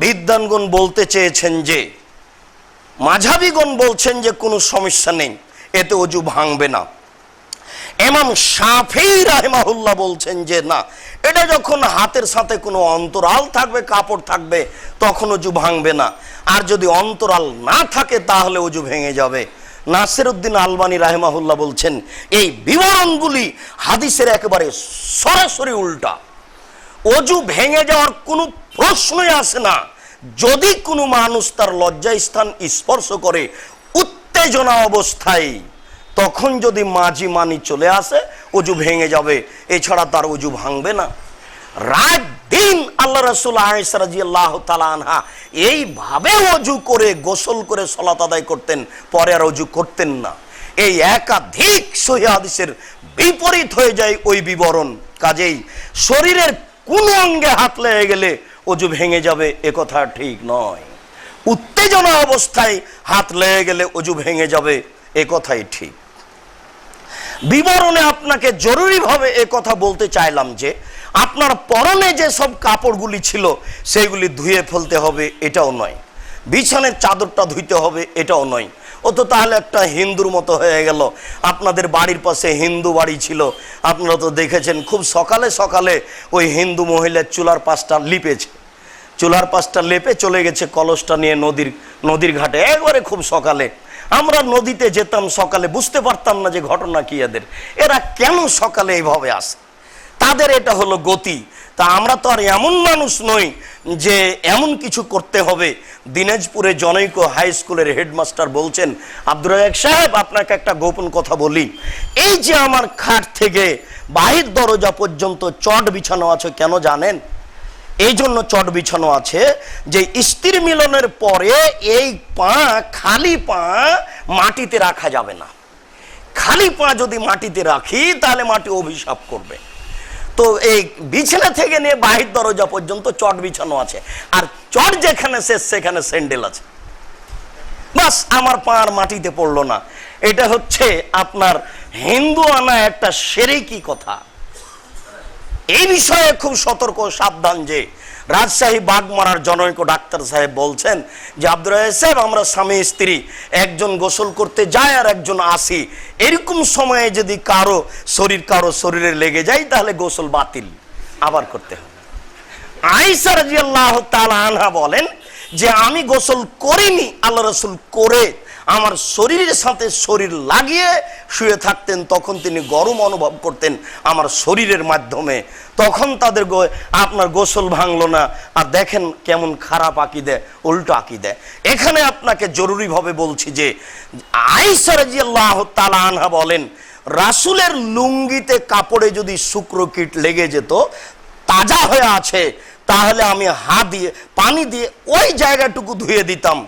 S2: বিদ্বানগণ বলতে চেয়েছেন যে, মাঝহাবিগণ বলছেন যে কোনো সমস্যা নেই, এতে অজু ভাঙবে না। ইমাম শাফিঈ রাহিমাহুল্লাহ বলছেন যে না, এটা যখন হাতের সাথে কোনো অন্তরাল থাকবে, কাপড় থাকবে, তখন অজু ভাঙবে না। আর যদি অন্তরাল না থাকে তাহলে অজু ভেঙে যাবে। নাসিরউদ্দিন আলবানী রাহিমাহুল্লাহ বলছেন এই বিবরণগুলি হাদিসের একেবারে সরাসরি উল্টা। অজু ভেঙে যাওয়ার কোনো প্রশ্নই আসে না যদি কোনো মানুষ তার লজ্জা স্থান স্পর্শ করে উত্তেজনা অবস্থায়, তখন যদি মাঝি মানি চলে আসে অজু ভেঙে যাবে, এছাড়া তার অজু ভাঙবে না। রাত দিন আল্লাহ রাসূল আয়েশা রাদিয়াল্লাহু তাআলা আনহা এইভাবে অজু করে গোসল করে সালাত আদায় করতেন, পরে আর অজু করতেন না। এই একাধিক সহিহ হাদিসের বিপরীত হয়ে যায় ওই বিবরণ। কাজেই শরীরের কোন অঙ্গে হাত লেগে গেলে অজু ভেঙে যাবে এ কথা ঠিক নয়। উত্তেজনা অবস্থায় হাত লেগে গেলে অজু ভেঙে যাবে এ কথাই ঠিক। বিবরণে আপনাকে জরুরিভাবে এ কথা বলতে চাইলাম যে আপনার পরনে যে সব কাপড়গুলি ছিল সেগুলি ধুয়ে ফেলতে হবে, এটাও নয়। বিছানের চাদরটা ধুইতে হবে, এটাও নয়। ও তো তাহলে একটা হিন্দুর মতো হয়ে গেল। আপনাদের বাড়ির পাশে হিন্দু বাড়ি ছিল, আপনারা তো দেখেছেন, খুব সকালে সকালে ওই হিন্দু মহিলার চুলার পাশটা লিপেছে, চুলার পাশটা লেপে চলে গেছে কলসটা নিয়ে নদীর ঘাটে, একবারে খুব সকালে। আমরা নদীতে যেতাম সকালে, বুঝতে পারতাম না যে ঘটনা কি এরা কেন সকালে এইভাবে আসে, তাদের এটা হলো গতি। তা আমরা তো আর এমন মানুষ নই যে এমন কিছু করতে হবে। দিনাজপুরে জনৈক হাই স্কুলের হেডমাস্টার বলছেন, আব্দুর রাজ্জাক সাহেব আপনাকে একটা গোপন কথা বলি, এই যে আমার খাট থেকে বাহির দরজা পর্যন্ত চট বিছানো আছে, কেন জানেন? এই জন্য চট বিছানো আছে যে স্ত্রী মিলনের পরে এই পা, খালি পা মাটিতে রাখা যাবে না। খালি পা যদি মাটিতে রাখি তাহলে মাটি অভিশাপ করবে। তো এই বিছানা থেকে নিয়ে বাহির দরজা পর্যন্ত চট বিছানো আছে, আর চট যেখানে শেষ সেখানে স্যান্ডেল আছে। বাস আমার পা আর মাটিতে পড়লো না। এটা হচ্ছে আপনার হিন্দু আনা একটা শিরকি কথা। এই বিষয়ে খুব সতর্ক সাবধান। যে রাজশাহী বাগমারার জনৈক ডাক্তার সাহেব বলছেন যে আব্দুর রাজ্জাক সাহেব, আমরা স্বামী স্ত্রী, একজন গোসল করতে যায় আর একজন আসি, এরকম সময়ে যদি কারো শরীরে লেগে যায় তাহলে গোসল বাতিল, আবার করতে হবে। আয়েশা রাদিয়াল্লাহু তাআলা আনহা বলেন যে আমি গোসল করিনি, আল্লাহ রাসূল করে আমার শরীরের সাথে শরীর লাগিয়ে শুয়ে থাকতেন, তখন তিনি গরম অনুভব করতেন আমার শরীরের মাধ্যমে, তখন তাদের আপনার গোসল ভাঙলো না। আর দেখেন কেমন খারাপ আকিদে, উল্টো আকিদে। এখানে আপনাকে জরুরিভাবে বলছি যে আয়েশা রাদিয়াল্লাহু তাআলা আনহা বলেন, রাসূলের লুঙ্গিতে কাপড়ে যদি শুক্রকীট লেগে যেত, তাজা হয়ে আছে, তাহলে আমি হাত দিয়ে পানি দিয়ে ওই জায়গাটুকু ধুয়ে দিতাম।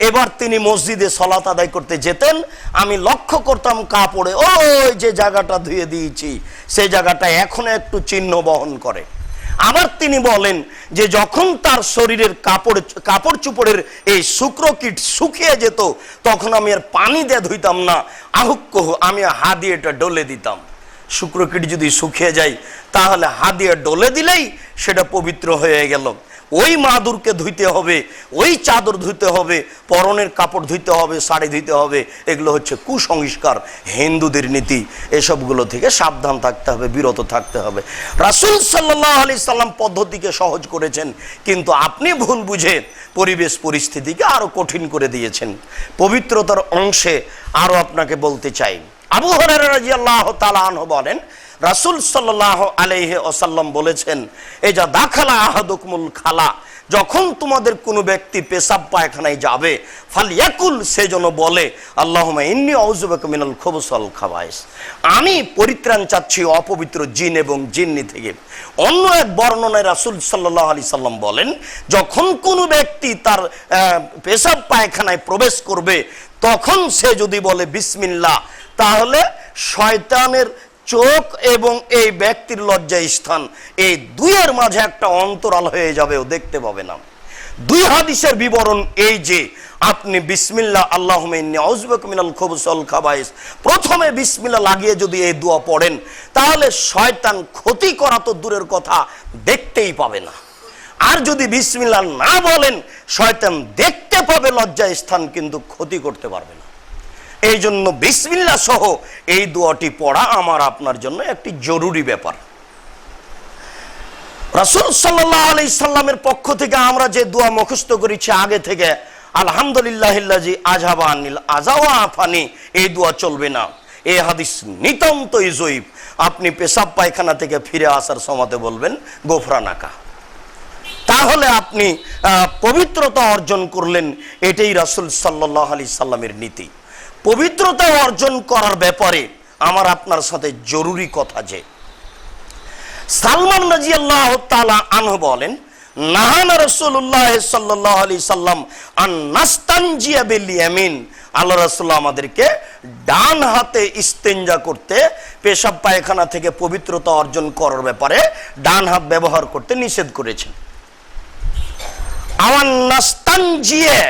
S2: এবার তিনি মসজিদে সালাত আদায় করতে যেতেন, আমি লক্ষ্য করতাম কাপড়ে ওই যে জায়গাটা ধুয়ে দিয়েছি সেই জায়গাটা এখনো একটু চিহ্ন বহন করে। আবার তিনি বলেন যে যখন তার শরীরের কাপড় চোপড়ের এই শুক্রকীট শুকিয়ে যেত, তখন আমি আর পানি দিয়ে ধুইতাম না, আহুক্কহু, আমি হাত দিয়ে এটা ডলে দিতাম। শুক্রকীট যদি শুকিয়ে যায় তাহলে হাত দিয়ে ডলে দিলেই সেটা পবিত্র হয়ে গেল। ওই মাদুরকে ধুইতে হবে, ওই চাদর ধুইতে হবে, পরনের কাপড় ধুইতে হবে, শাড়ি ধুইতে হবে। এগুলো হচ্ছে কুসংস্কার, হিন্দুদের নীতি। এসবগুলো থেকে সাবধান থাকতে হবে, বিরত থাকতে হবে। রাসূল সাল্লাল্লাহু আলাইহি সাল্লাম পদ্ধতিকে সহজ করেছেন, কিন্তু আপনি ভুল বুঝে পরিবেশ পরিস্থিতিকে আরো কঠিন করে দিয়েছেন। পবিত্রতার অংশে আরো আপনাকে বলতে চাই, আবু হুরায়রা রাদিয়াল্লাহু তাআলা আনহু বলেন, রাসূল সাল্লাল্লাহু আলাইহি ওয়াসাল্লাম বলেছেন, এই যা দাখালা আহাদুকুমুল খালা, যখন তোমাদের কোনো ব্যক্তি পেশাব পায়খানায় যাবে, ফালইয়াকুল, সে যেন বলে, আল্লাহুম্মা ইন্নী আউযু বিকা মিনাল খুবুস ওয়াল খাবায়েস, আমি পরিত্রাণ চাচ্ছি অপবিত্র জিন এবং জিন্নি থেকে। অন্য এক বর্ণনায় রাসূল সাল্লাল্লাহু আলাইহি সাল্লাম বলেন, যখন কোনো ব্যক্তি তার পেশাব পায়খানায় প্রবেশ করবে, তখন সে যদি বলে বিসমিল্লাহ, তাহলে শয়তানের চোখ এবং এই ব্যক্তির লজ্জা স্থান, এই দুইয়ের মাঝে একটা অন্তরাল হয়ে যাবে, ও দেখতে পাবে না। দুই হাদিসের বিবরণ এই যে, আপনি বিসমিল্লাহ আল্লাহুম্মা ইন্নী আউযু বিকা মিনাল খুবুসি ওয়াল খাবায়েস, প্রথমে বিসমিল্লাহ লাগিয়ে যদি এই দোয়া পড়েন, তাহলে শয়তান ক্ষতি করা তো দূরের কথা, দেখতেই পাবে না। আর যদি বিসমিল্লাহ না বলেন, শয়তান দেখতে পাবে লজ্জা স্থান, কিন্তু ক্ষতি করতে পারবে না। এই জন্য বিসমিল্লাহ সহ এই দোয়াটি পড়া আমার আপনার জন্য একটি জরুরি ব্যাপার। রাসূল সাল্লাল্লাহু আলাইহি সাল্লামের পক্ষ থেকে আমরা যে দোয়া মুখস্থ করেছি আগে থেকে, আলহামদুলিল্লাহিল্লাযী আযহাবা আনিল আযা ওয়া আফানি, এই দোয়া চলবে না। এই হাদিস নিতান্তই যঈফ। আপনি পেশাব পায়খানা থেকে ফিরে আসার সময়তে বলবেন গোফরানাকা, তাহলে আপনি পবিত্রতা অর্জন করলেন। এটাই রাসূল সাল্লাল্লাহু আলাইহি সাল্লামের নীতি। পবিত্রতা অর্জন করার ব্যাপারে আমার আপনার সাথে জরুরি কথা যে, সালমান রাদিয়াল্লাহু তাআলা আনহু বলেন, নাহানা রাসূলুল্লাহ সাল্লাল্লাহু আলাইহি সাল্লাম আন নাস্তানজিয়া বিল ইয়ামিন, আল্লাহ রাসূল আমাদেরকে ডান হাতে ইস্তেঞ্জা করতে, পেশাব পায়খানা থেকে পবিত্রতা অর্জন করার ব্যাপারে ডান হাত ব্যবহার করতে নিষেধ করেছেন। আওয়ান নাস্তানজিয়া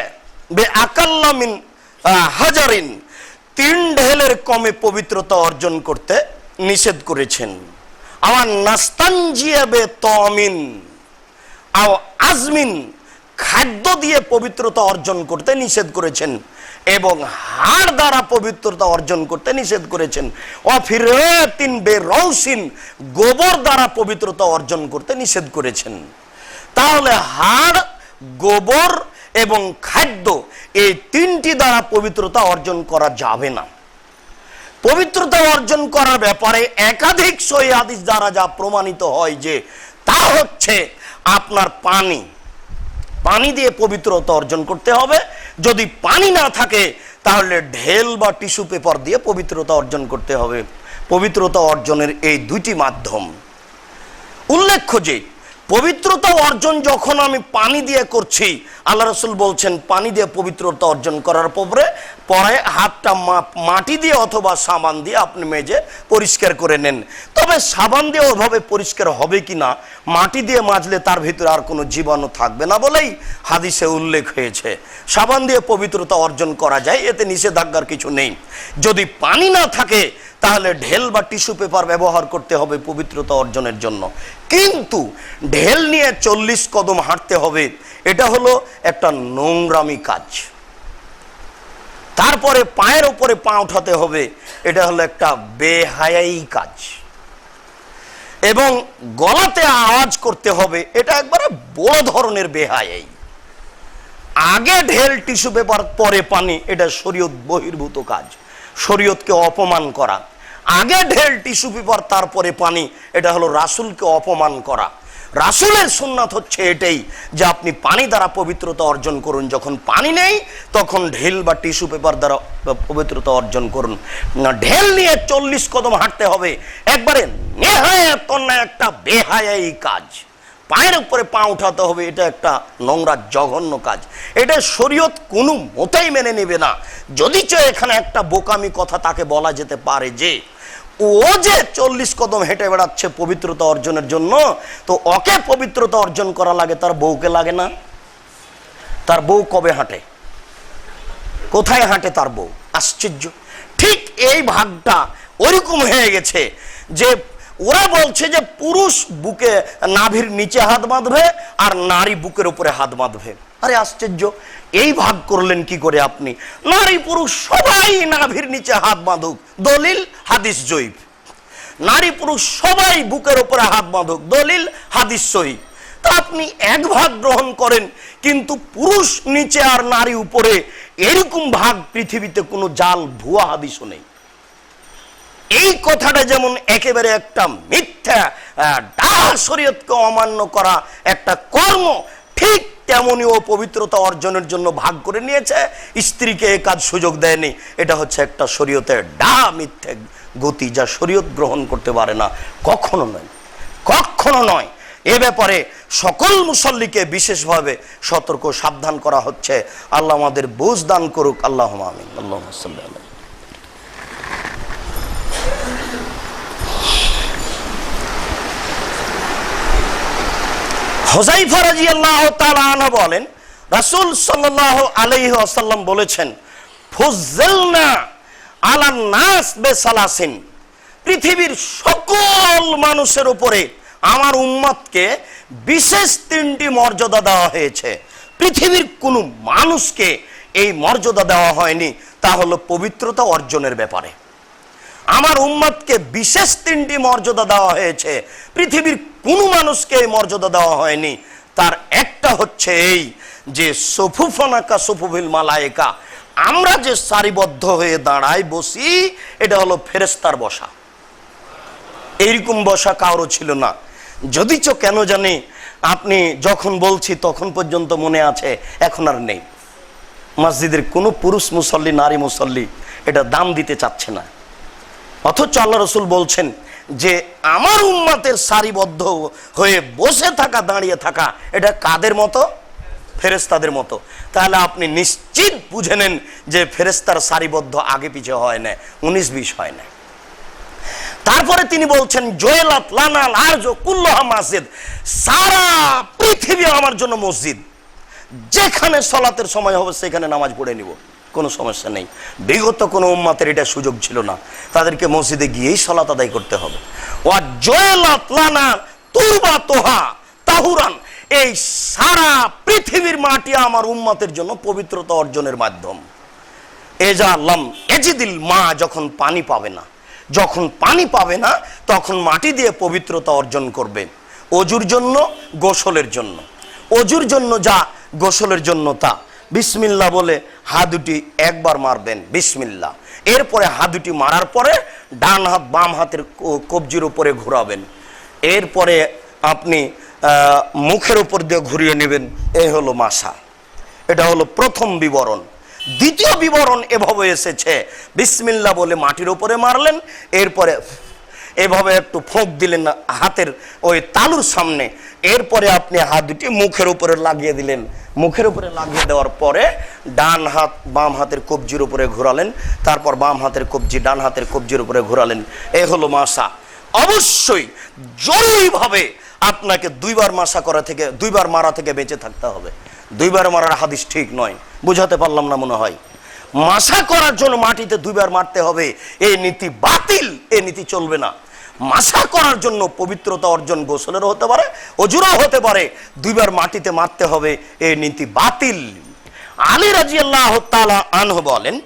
S2: বে আকাল্লা মিন হাজারিন, 3 ঢেলের কমে পবিত্রতা অর্জন করতে নিষেধ করেছেন। আওয়ান নাস্তানজিয়া বে তামিন আও আজমিন, খাদ্য দিয়ে পবিত্রতা অর্জন করতে নিষেধ করেছেন এবং হাড় দ্বারা পবিত্রতা অর্জন করতে নিষেধ করেছেন। অফিরাতিন বে রৌসিন, গোবর দ্বারা পবিত্রতা অর্জন করতে নিষেধ করেছেন। তাহলে হাড়, গোবর এবং খাদ্য, এই 3টি দ্বারা পবিত্রতা অর্জন করা যাবে না। পবিত্রতা অর্জন করার ব্যাপারে একাধিক সহিহ হাদিস দ্বারা যা প্রমাণিত হয় যে, তা হচ্ছে আপনার পানি দিয়ে পবিত্রতা অর্জন করতে হবে। যদি পানি না থাকে, তাহলে ঢেল বা টিস্যু পেপার দিয়ে পবিত্রতা অর্জন করতে হবে। পবিত্রতা অর্জনের এই 2টি মাধ্যম। উল্লেখ্য যে, পবিত্রতা অর্জন যখন আমি পানি দিয়ে করছি, আল্লাহ রাসূল বলছেন পানি দিয়ে পবিত্রতা অর্জন করার পরে হাতটা মাটি দিয়ে অথবা সাবান দিয়ে আপনি মেজে পরিষ্কার করে নেন। তবে সাবান দিয়ে ওভাবে পরিষ্কার হবে কিনা, মাটি দিয়ে মাজলে তার ভিতরে আর কোনো জীবাণু থাকবে না বলেই হাদিসে উল্লেখ হয়েছে। সাবান দিয়ে পবিত্রতা অর্জন করা যায়, এতে নিষেধাজ্ঞার কিছু নেই। যদি পানি না থাকে, তাহলে ঢেল বা টিস্যু পেপার ব্যবহার করতে হবে পবিত্রতা অর্জনের জন্য। কিন্তু ঢেল নিয়ে 40 কদম হাঁটতে হবে, এটা হলো একটা নোংরামি কাজ। তারপরে পায়ের উপরে পা উঠাতে হবে, এটা হলো একটা বেহায়াই কাজ। এবং গলাতে আওয়াজ করতে হবে, এটা একবারে বড় ধরনের বেহায়াই। আগে ঢেল, টিস্যু পেপার, পরে পানি, এটা শরীয়ত বহির্ভূত কাজ, শরীয়তকে অপমান করা। আগে ঢেল, টিস্যু পেপার, তারপরে পানি, এটা হলো রাসূলকে অপমান করা। রাসূলের সুন্নাত হচ্ছে এটাই যে আপনি পানি দ্বারা পবিত্রতা অর্জন করুন। যখন পানি নেই, তখন ঢেল বা টিস্যু পেপার দ্বারা পবিত্রতা অর্জন করুন। ঢেল নিয়ে 40 কদম হাঁটতে হবে, একবারে নেহায়াত একটা বেহায়াই কাজ। পায়ের উপরে পা উঠাতে হবে, এটা একটা নোংরা জঘন্য কাজ। এটা শরীয়ত কোনো মতেই মেনে নেবে না। যদিচ এখানে একটা বোকামি কথা তাকে বলা যেতে পারে যে, ও যে 40 কদম হেঁটে বেড়াচ্ছে পবিত্রতা অর্জনের জন্য, তো ওকে পবিত্রতা অর্জন করা লাগে, তার বউকে লাগে না? তার বউ কবে হাঁটে, কোথায় হাঁটে তার বউ? আশ্চর্য। ঠিক এই ভাগটা ওরকম হয়ে গেছে যে ওরা বলছে যে পুরুষ বুকে নাভির নিচে হাত বাঁধবে আর নারী বুকের উপরে হাত বাঁধবে। আরে আশ্চর্য, এই ভাগ করলেন কি করে আপনি? নারী পুরুষ সবাই নাভির নিচে হাত বাঁধুক, দলিল হাদিস জয়ীফ। নারী পুরুষ সবাই বুকের উপরে হাত বাঁধুক, দলিল হাদিস সহিহ। তা আপনি এক ভাগ গ্রহণ করেন, কিন্তু পুরুষ নিচে আর নারী উপরে, এরকম ভাগ পৃথিবীতে কোনো জাল ভুয়া হাদিসও নেই। এই কথাটা যেমন একেবারে একটা মিথ্যা, শরীয়তকে অমান্য করা একটা কর্ম, ঠিক তেমনিও পবিত্রতা অর্জনের জন্য ভাগ করে নিয়েছে, স্ত্রীকে এ কাজ সুযোগ দেয়নি। এটা হচ্ছে একটা শরীয়তের মিথ্যে গতি, যা শরীয়ত গ্রহণ করতে পারে না, কখনো নয়, কখনো নয়। এ ব্যাপারে সকল মুসল্লিকে বিশেষভাবে সতর্ক সাবধান করা হচ্ছে। আল্লাহ আমাদের বুঝ দান করুক। আল্লাহুম্মা আমিন। আল্লাহুম্মা সাল্লি আলা। হুযায়ফা রাদিয়াল্লাহু তাআলা আনহু বলেন, রাসূল সাল্লাল্লাহু আলাইহি ওয়াসাল্লাম বলেছেন, ফুজ্জিলনা আলান নাস বিসালাসিন, পৃথিবীর সকল মানুষের উপরে আমার উম্মতকে বিশেষ 3টি মর্যাদা দেওয়া হয়েছে। পৃথিবীর কোনো মানুষকে এই মর্যাদা দেওয়া হয়নি, তা হলো পবিত্রতা অর্জনের ব্যাপারে। আমার উম্মতকে বিশেষ 3টি মর্যাদা দেওয়া হয়েছে, পৃথিবীর কোনো মানুষকে এই মর্যাদা দেওয়া হয়নি। তার একটা হচ্ছে এই যে সুফুফানাকা সুফুফিল মালায়েকা, আমরা যে সারিবদ্ধ হয়ে দাঁড়াই বসি, এটা হলো ফেরেশতার বসা। এইরকম বসা কারো ছিল না। যদিচ কেন জানি আপনি যখন বলছি তখন পর্যন্ত মনে আছে, এখন আর নেই। মসজিদের কোনো পুরুষ মুসল্লি, নারী মুসল্লি এটা দাম দিতে চাচ্ছে না। অথচ আল্লাহ রাসূল বলছেন যে আমার উম্মতের সারিবদ্ধ হয়ে বসে থাকা, দাঁড়িয়ে থাকা, এটা কাদের মতো? ফেরেশতাদের মতো। তাহলে আপনি নিশ্চিত বুঝে নেন যে ফেরেশতার সারিবদ্ধ আগে পিছে হয় না, 19-20 হয় না। তারপরে তিনি বলছেন, জয়লাত লানাল আরজু কুল্লুহা মসজিদ, সারা পৃথিবী আমার জন্য মসজিদ। যেখানে সালাতের সময় হবে সেখানে নামাজ পড়ে নিব, কোনো সমস্যা নেই। বিগত কোনো উম্মতের এটা সুযোগ ছিল না, তাদেরকে মসজিদে গিয়েই সালাত আদায় করতে হবে। ওয়া জয়লাত লানা তুরবাতুহা তাহুরান, এই সারা পৃথিবীর মাটি আমার উম্মতের জন্য পবিত্রতা অর্জনের মাধ্যম। এজা লাম এজিদিল মা, যখন পানি পাবে না, যখন পানি পাবে না তখন মাটি দিয়ে পবিত্রতা অর্জন করবে। অজুর জন্য, গোসলের জন্য। অজুর জন্য যা, গোসলের জন্য তা। বিসমিল্লাহ বলে হাত দুটি একবার মারবেন, বিসমিল্লাহ। এরপরে হাত দুটি মারার পরে ডান হাত বাম হাতের কবজির উপরে ঘোরাবেন। এরপরে আপনি মুখের উপর দিয়ে ঘুরিয়ে নেবেন। এই হলো মাসা। এটা হলো প্রথম বিবরণ। দ্বিতীয় বিবরণ এভাবে এসেছে, বিসমিল্লাহ বলে মাটির উপরে মারলেন, এরপরে এভাবে একটু ফোঁক দিলেন হাতের ওই তালুর সামনে, এরপরে আপনি হাত দুটি মুখের উপরে লাগিয়ে দিলেন। মুখের উপরে লাগিয়ে দেওয়ার পরে ডান হাত বাম হাতের কবজির উপরে ঘোরালেন, তারপর বাম হাতের কবজি ডান হাতের কবজির উপরে ঘোরালেন। এ হলো মাসা। অবশ্যই জরুরিভাবে আপনাকে 2বার মাসা করা থেকে, 2বার মারা থেকে বেঁচে থাকতে হবে। 2বার মারার হাদিস ঠিক নয়, বুঝাতে পারলাম না মনে হয়। মাসা করার জন্য মাটিতে 2বার মারতে হবে, এই নীতি বাতিল, এই নীতি চলবে না। মাসা করার জন্য পবিত্রতা অর্জন গোসলেরও হতে পারে, অজুরও হতে পারে, 2বার মাটিতে মারতে হবে, এই নীতি বাতিল। আলী রাদিয়াল্লাহু তাআলা আনহু বলেন,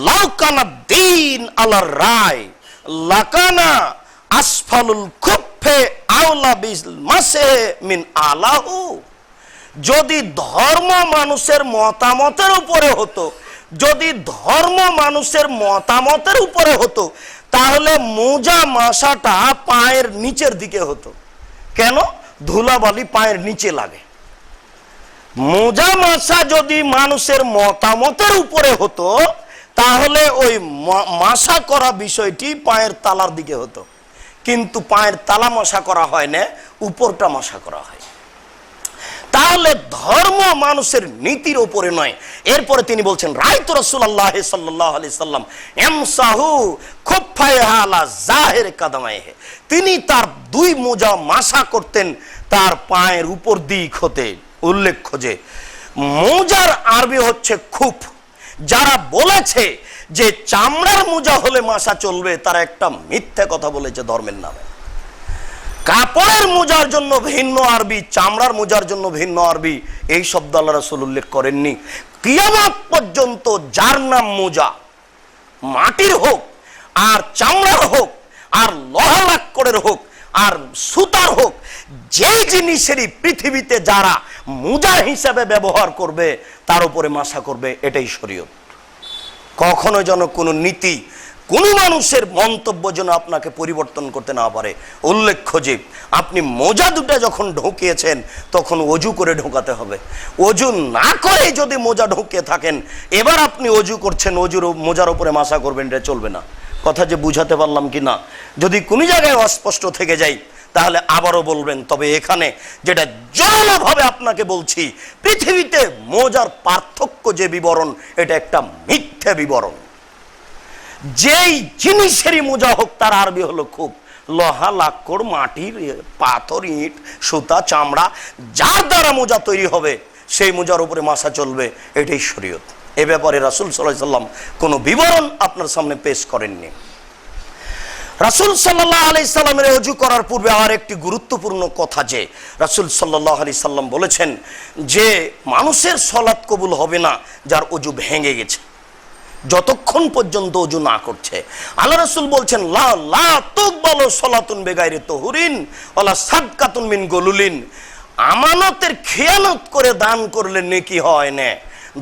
S2: লাউকানা দ্বীন আলা রায় লাকানা আসফালুল খুফে আওলা বিল মাসে মিন আলাহু। যদি ধর্ম মানুষের মতামতের উপরে হতো, যদি ধর্ম মানুষের মতামতের উপরে হতো, তাহলে মোজা মাসাটা পায়ের নিচের দিকে হতো। কেন? ধুলাবালি পায়ের নিচে লাগে। মোজা মাসা যদি মানুষের মতামতের উপরে হতো, তাহলে ওই মাসা করা বিষয়টি পায়ের তালার দিকে হতো। কিন্তু পায়ের তালা মাসা করা হয় না, উপরটা মাসা করা হয়। তাহলে ধর্ম মানুষের নীতির উপরে নয়। এরপরে তিনি বলছেন, রাইতু রাসূলুল্লাহ সাল্লাল্লাহু আলাইহি সাল্লাম ইয়ামসাহু খুফাইহা আলা জাহির কাদামাইহি, তিনি তার 2 মোজা মাসা করতেন তার পায়ের উপর দিক হতে। উল্লেখ্য যে মোজার আরবি হচ্ছে খুফ। যারা বলেছে যে চামড়ার মোজা হলে মাসা চলবে, তারা একটা মিথ্যা কথা বলেছে ধর্মের নামে। কাপড়ের মোজার জন্য ভিন্ন আরবি, চামড়ার মোজার জন্য ভিন্ন আরবি, এই শব্দ আল্লাহ রাসূল উল্লেখ করেননি। কিয়ামত পর্যন্ত যার নাম মোজা, মাটির হোক আর চামড়ার হোক আর লোহা লাক্কড়ের হোক আর সুতার হোক, যে জিনিসেরই পৃথিবীতে যারা মোজা হিসাবে ব্যবহার করবে তার উপরে মাসা করবে, এটাই শরীয়ত। কখনো যেন কোনো নীতি কোনো মানুষের মন্তব্য যেন আপনাকে পরিবর্তন করতে না পারে। উল্লেখ্য যে আপনি মোজা দুটো যখন ঢুকিয়েছেন তখন অজু করে ঢোকাতে হবে। অজু না করে যদি মোজা ঢুকিয়ে থাকেন, এবার আপনি অজু করছেন, মোজার উপরে মাসা করবেন, এটা চলবে না। কথা যে বুঝাতে পারলাম কি না? যদি কোনো জায়গায় অস্পষ্ট থেকে যায় তাহলে আবারও বলবেন। তবে এখানে যেটা জোরালোভাবে আপনাকে বলছি, পৃথিবীতে মোজার পার্থক্য যে বিবরণ, এটা একটা মিথ্যে বিবরণ। যেই জিনিসেরই মোজা হোক তার আরবি হলো খুব। লোহা, লাক্কড়, মাটির, পাথর, ইট, সুতা, চামড়া, যার দ্বারা মোজা তৈরি হবে সেই মোজার উপরে মাসা চলবে, এটাই শরীয়ত। এ ব্যাপারে রাসূল সাল্লাল্লাহু আলাইহি সাল্লাম কোনো বিবরণ আপনার সামনে পেশ করেননি। রাসূল সাল্লাল্লাহু আলাইহি সাল্লামের ওযু করার পূর্বে আর একটি গুরুত্বপূর্ণ কথা, যে রাসূল সাল্লাল্লাহু আলাইহি সাল্লাম বলেছেন যে মানুষের সালাত কবুল হবে না যার ওযু ভেঙে গেছে, যতক্ষণ পর্যন্ত ওযু না করছে। আল্লাহ রাসূল বলছেন, লা লা তুকবালু সালাতুন বিগাইরি তাহুরিন ওয়ালা সাদকাতুন মিন গুলুলিন। আমানতের খেয়ানত করে দান করলে নেকি হয় না।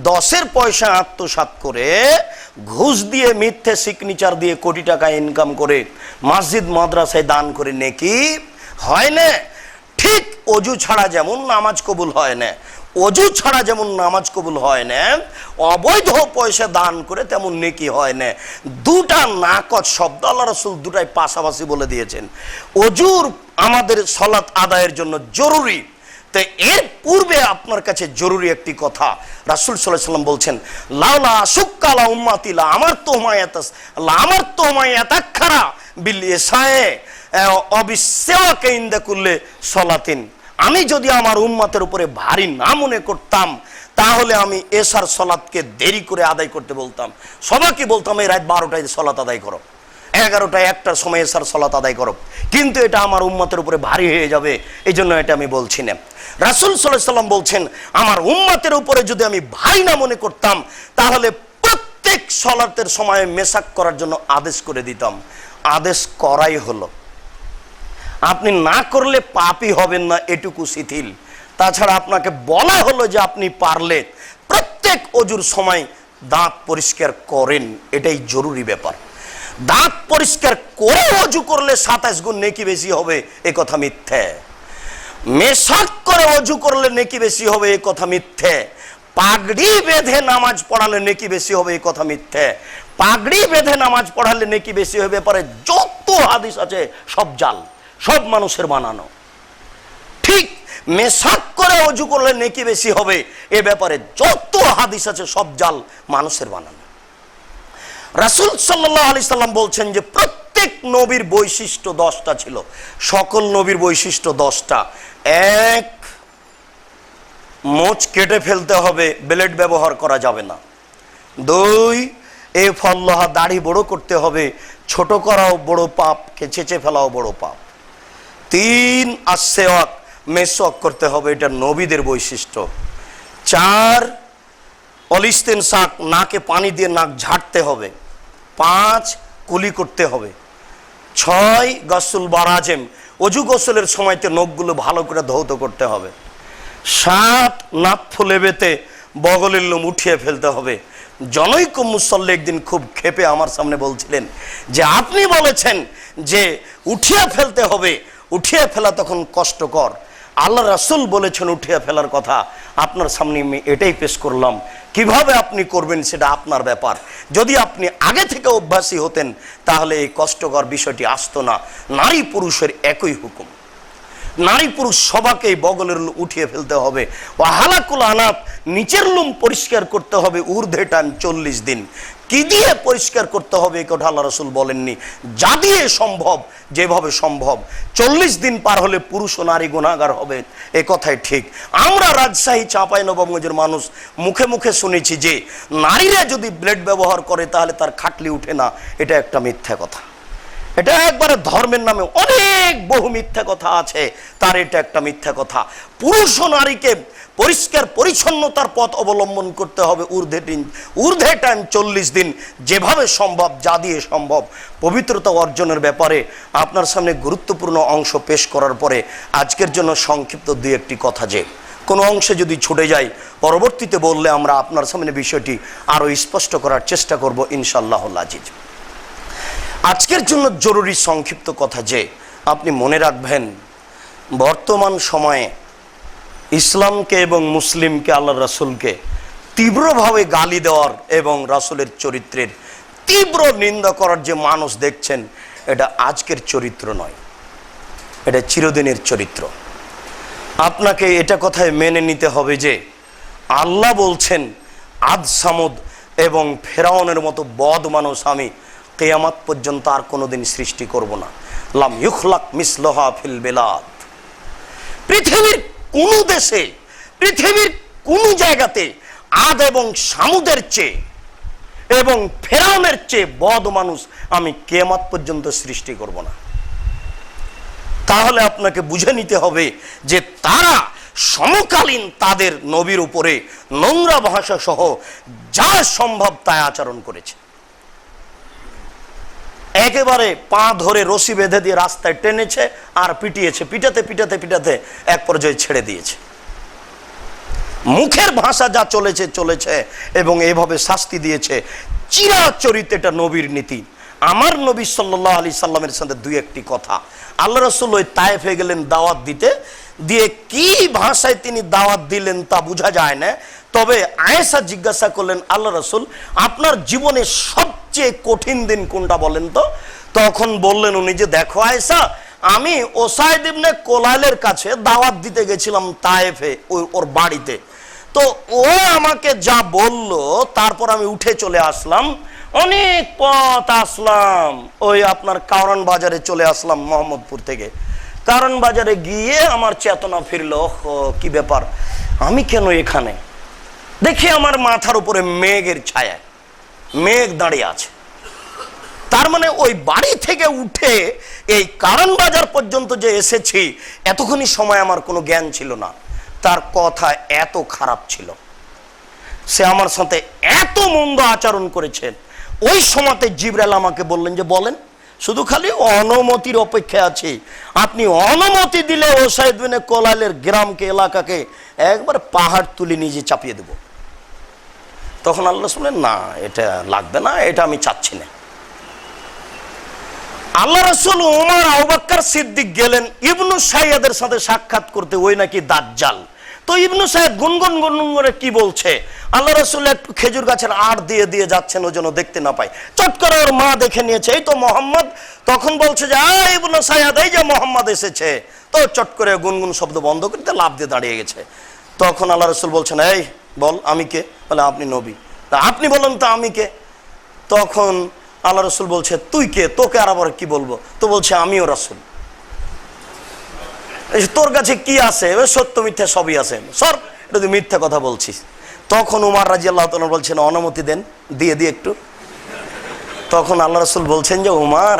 S2: 10-এর পয়সা আত্মসাৎ করে, ঘুষ দিয়ে, মিথ্যে সিগনেচার দিয়ে কোটি টাকা ইনকাম করে মসজিদ মাদ্রাসায় দান করে নেকি হয় না। ঠিক ওযু ছাড়া যেমন নামাজ কবুল হয় না, ওযু ছাড়া যেমন নামাজ কবুল হয় না, অবৈধ পয়সা দান করে তেমন নেকি হয় না। দুটা নাকচ শব্দ আল্লাহ রাসূল দুটাই পাশাপাশি বলে দিয়েছেন। ওযুর আমাদের সালাত আদায়ের জন্য জরুরি। তো এর পূর্বে আপনার কাছে জরুরি একটি কথা, রাসূল সাল্লাল্লাহু আলাইহি সাল্লাম বলছেন, লাউলা আশুক্কালা উম্মতি লা আমারতু মায়াতাখারা বিল ইসায়ে অবিসওয়াকে ইনদা কুল্লি সালাতিন। আমি যদি আমার উম্মতের উপরে ভারী না মনে করতাম তাহলে আমি এশার সালাতকে দেরি করে আদায় করতে বলতাম। সবাইকে বলতাম এই রাত 12টায় সালাত আদায় করো, 11টায় একটার সময় এশার সালাত আদায় করো, কিন্তু এটা আমার উম্মতের উপরে ভারী হয়ে যাবে, এই জন্য এটা আমি বলছি না। রাসূল সাল্লাল্লাহু আলাইহি সাল্লাম বলছেন, আমার উম্মতের উপরে যদি আমি ভারী না মনে করতাম তাহলে প্রত্যেক সালাতের সময় মেসাক করার জন্য আদেশ করে দিতাম। আদেশ করাই হলো, আপনি না করলে পাপই হবেন না এটুকু শিথিল। তাছাড়া আপনাকে বলা হলো যে আপনি পারলে প্রত্যেক ওযুর সময় দাঁত পরিষ্কার করেন, এটাই জরুরি ব্যাপার। দাঁত পরিষ্কার করে ওযু করলে 27 গুণ নেকি বেশি হবে, এ কথা মিথ্যে। মেশাক করে ওযু করলে নেকি বেশি হবে, এ কথা মিথ্যে। পাগড়ি বেঁধে নামাজ পড়ালে নেকি বেশি হবে, এই কথা মিথ্যে। পাগড়ি বেঁধে নামাজ পড়ালে নেকি বেশি হবে ব্যাপারে যত হাদিস আছে সব জাল, সব মানুষের বানানো। ঠিক মেশাক করে ওযু করলে নেকি বেশি হবে এ ব্যাপারে যত হাদিস আছে সব জাল, মানুষের বানানো। রাসূল সাল্লাল্লাহু আলাইহি সাল্লাম বলছেন যে প্রত্যেক নবীর বৈশিষ্ট্য 10টা ছিল। সকল নবীর বৈশিষ্ট্য 10টা। 1, মোচ কেটে ফেলতে হবে, ব্লেড ব্যবহার করা যাবে না। 2, এ ফল্লাহা, দাড়ি বড় করতে হবে, ছোট করাও বড় পাপ, চেঁচে ফেলাও বড় পাপ। 3, আসওয়াক, মেসওয়াক করতে হবে, এটা নবীদের বৈশিষ্ট্য। 4, অলিস্তেনশাক, নাকে পানি দিয়ে নাক ঝাড়তে হবে। 5, কুলি করতে হবে। 6, গসল বারাজেম, অজু গোসলের সময়তে নখগুলো ভালো করে ধৌত করতে হবে। 7, নাক ফুলে বেতে বগলের লোম উঠিয়ে ফেলতে হবে। জনৈক মুসল্লি একদিন খুব ক্ষেপে আমার সামনে বলছিলেন যে আপনি বলেছেন যে উঠিয়ে ফেলতে হবে, উঠিয়ে ফেলা তখন কষ্টকর। আল্লাহ রাসূল বলেছেন উঠিয়ে ফেলার কথা, আপনার সামনে আমি এটাই পেশ করলাম। কিভাবে আপনি করবেন সেটা আপনার ব্যাপার। যদি আপনি আগে থেকে অভ্যাসী হতেন তাহলে এই কষ্টকর বিষয়টি আসতো না। নারী পুরুষের একই হুকুম, নারী পুরুষ সবাকেই বগলের লোম উঠিয়ে ফেলতে হবে। ওয়াহালাকুল আনাফ, নিচের লোম পরিষ্কার করতে হবে ঊর্ধ্বে টান 40 দিন। কি দিয়ে পরিষ্কার করতে হবে এই কথা আল্লাহ রাসূল বলেননি, যা দিয়ে সম্ভব, যেভাবে সম্ভব। 40 দিন পার হলে পুরুষ ও নারী গুনাহগার হবে, এ কথাই ঠিক। আমরা রাজশাহী চাঁপাইনবাবগঞ্জের মানুষ মুখে মুখে শুনেছি যে নারীরা যদি ব্লেড ব্যবহার করে তাহলে তার খাটলি উঠে না, এটা একটা মিথ্যা কথা। এটা একবারে ধর্মের নামে অনেক বহু মিথ্যা কথা আছে, তার এটা একটা মিথ্যা কথা। পুরুষ ও নারীকে পরিষ্কার পরিচ্ছন্নতার পথ অবলম্বন করতে হবে ঊর্ধ্বে টাইম 40 দিন, যেভাবে সম্ভব, যা দিয়ে সম্ভব। পবিত্রতা অর্জনের ব্যাপারে আপনার সামনে গুরুত্বপূর্ণ অংশ পেশ করার পরে আজকের জন্য সংক্ষিপ্ত 2-1টি কথা, যে কোনো অংশে যদি ছুটে যায় পরবর্তীতে বললে আমরা আপনার সামনে বিষয়টি আরও স্পষ্ট করার চেষ্টা করব ইনশাআল্লাহুল আজিজ। আজকের জন্য জরুরি সংক্ষিপ্ত কথা যে আপনি মনে রাখবেন, বর্তমান সময়ে ইসলামকে এবং মুসলিমকে, আল্লাহ রাসূলকে তীব্রভাবে গালি দেওয়ার এবং রাসূলের চরিত্রের তীব্র নিন্দা করার যে মানুষ দেখছেন, এটা আজকের চরিত্র নয়, এটা চিরদিনের চরিত্র। আপনাকে এটা কথায় মেনে নিতে হবে যে আল্লাহ বলছেন আদ সামুদ এবং ফেরাউনের মতো বদ মানুষ আমি কিয়ামত পর্যন্ত আর কোনোদিন সৃষ্টি করব না। লাম ইউখলাক মিসলহা ফিল বিলাদ। পৃথিবীর কোন দেশে, পৃথিবীর কোন জায়গাতে আদ এবং সামুদের চেয়ে এবং ফেরাউনের চেয়ে বদ মানুষ আমি কিয়ামত পর্যন্ত সৃষ্টি করব না। তাহলে আপনাকে বুঝে নিতে হবে যে তারা সমকালীন তাদের নবীর উপরে নোংরা ভাষা সহ যা সম্ভব তাই আচরণ করেছে। একেবারে পা ধরে রশি বেঁধে দিয়ে রাস্তায় টেনেছে আর পিটিয়েছে, পিটাতে পিটাতে পিটাতে এক পর্যায়ে ছেড়ে দিয়েছে। মুখের ভাষা যা চলেছে চলেছে এবং এভাবে শাস্তি দিয়েছে। চিরাচরিত এটা নবীর নীতি। আমার নবী সাল্লাল্লাহু আলাইহি সাল্লামের সাথে দুই একটি কথা। আল্লাহ রাসূল ওই তায়েফে গেলেন দাওয়াত দিতে, দিয়ে কি ভাষায় তিনি দাওয়াত দিলেন তা বোঝা যায় না। তবে আয়েশা জিজ্ঞাসা করলেন, আল্লাহ রাসূল আপনার জীবনে সবচেয়ে কঠিন দিন কোনটা বলেন তো? তখন বললেন উনি যে, দেখো আয়েশা, আমি ওসাইদ ইবনে কোলাইলের কাছে দাওয়াত দিতে গেছিলাম তায়েফে, ওর বাড়িতে। তো ও আমাকে যা বলল তারপর আমি উঠে চলে আসলাম, অনেক পথ আসলাম, ওই আপনার কারণ বাজারে চলে আসলাম মোহাম্মদপুর থেকে। কারণ বাজারে গিয়ে আমার চেতনা ফিরল, কি ব্যাপার, আমি কেন এখানে? দেখি আমার মাথার উপরে মেঘের ছায়া, মেঘ দাঁড়িয়ে আছে। তার মানে ওই বাড়ি থেকে উঠে এই কারণ বাজার পর্যন্ত যে এসেছি, এতক্ষণই সময় আমার কোনো জ্ঞান ছিল না। তার কথা এত খারাপ ছিল, সে আমার সাথে এত মন্দ আচরণ করেছেন। ওই সময়তে জিবরাইল আমাকে বললেন যে, বলেন, শুধু খালি অনুমতির অপেক্ষা আছে, আপনি অনুমতি দিলে ওসাইদ বিন কোলাইলের গ্রামকে, এলাকাকে একবার পাহাড় তুলে নিজে চাপিয়ে দেব। তখন আল্লাহ শুনলেন, না এটা লাগবে না, এটা আমি চাচ্ছি না। আল্লাহ রাসূল ওমর, আবু বকর সিদ্দিক গেলেন ইবনু সাইয়াদের সাথে সাক্ষাৎ করতে, ওই নাকি দাজ্জাল। তো ইবনু সাইয়াদ গুনগুন গুনগুন করে কি বলছে, আল্লাহ রাসূল একটু খেজুর গাছের আড় দিয়ে দিয়ে যাচ্ছেন, ও যেন দেখতে না পায়। চট করে ওর মা দেখে নিয়েছে, এই তো মোহাম্মদ। তখন বলছে যে, ইবনু সাইয়াদ, এই যে মোহাম্মদ এসেছে। তো চট করে গুনগুন শব্দ বন্ধ করতে লাফ দিয়ে দাঁড়িয়ে গেছে। তখন আল্লাহ রাসূল বলছেন, এই বল আমি কে? বলে, আপনি নবী। তা আপনি বলেন তো আমি কে? তখন আল্লাহ রাসূল বলছে, তুই কে? তোকে আর আবার কি বলবো? তো বলছে, আমিও রাসূল। তোর কাছে কি আছে? সত্য মিথ্যা সবই আছে, সর, এটা তুই মিথ্যা কথা বলছিস। তখন উমর রাদিয়াল্লাহু তাআলা বলছেন, অনুমতি দেন, দিয়ে দিয়ে একটু। তখন আল্লাহ রাসূল বলছেন যে, উমর,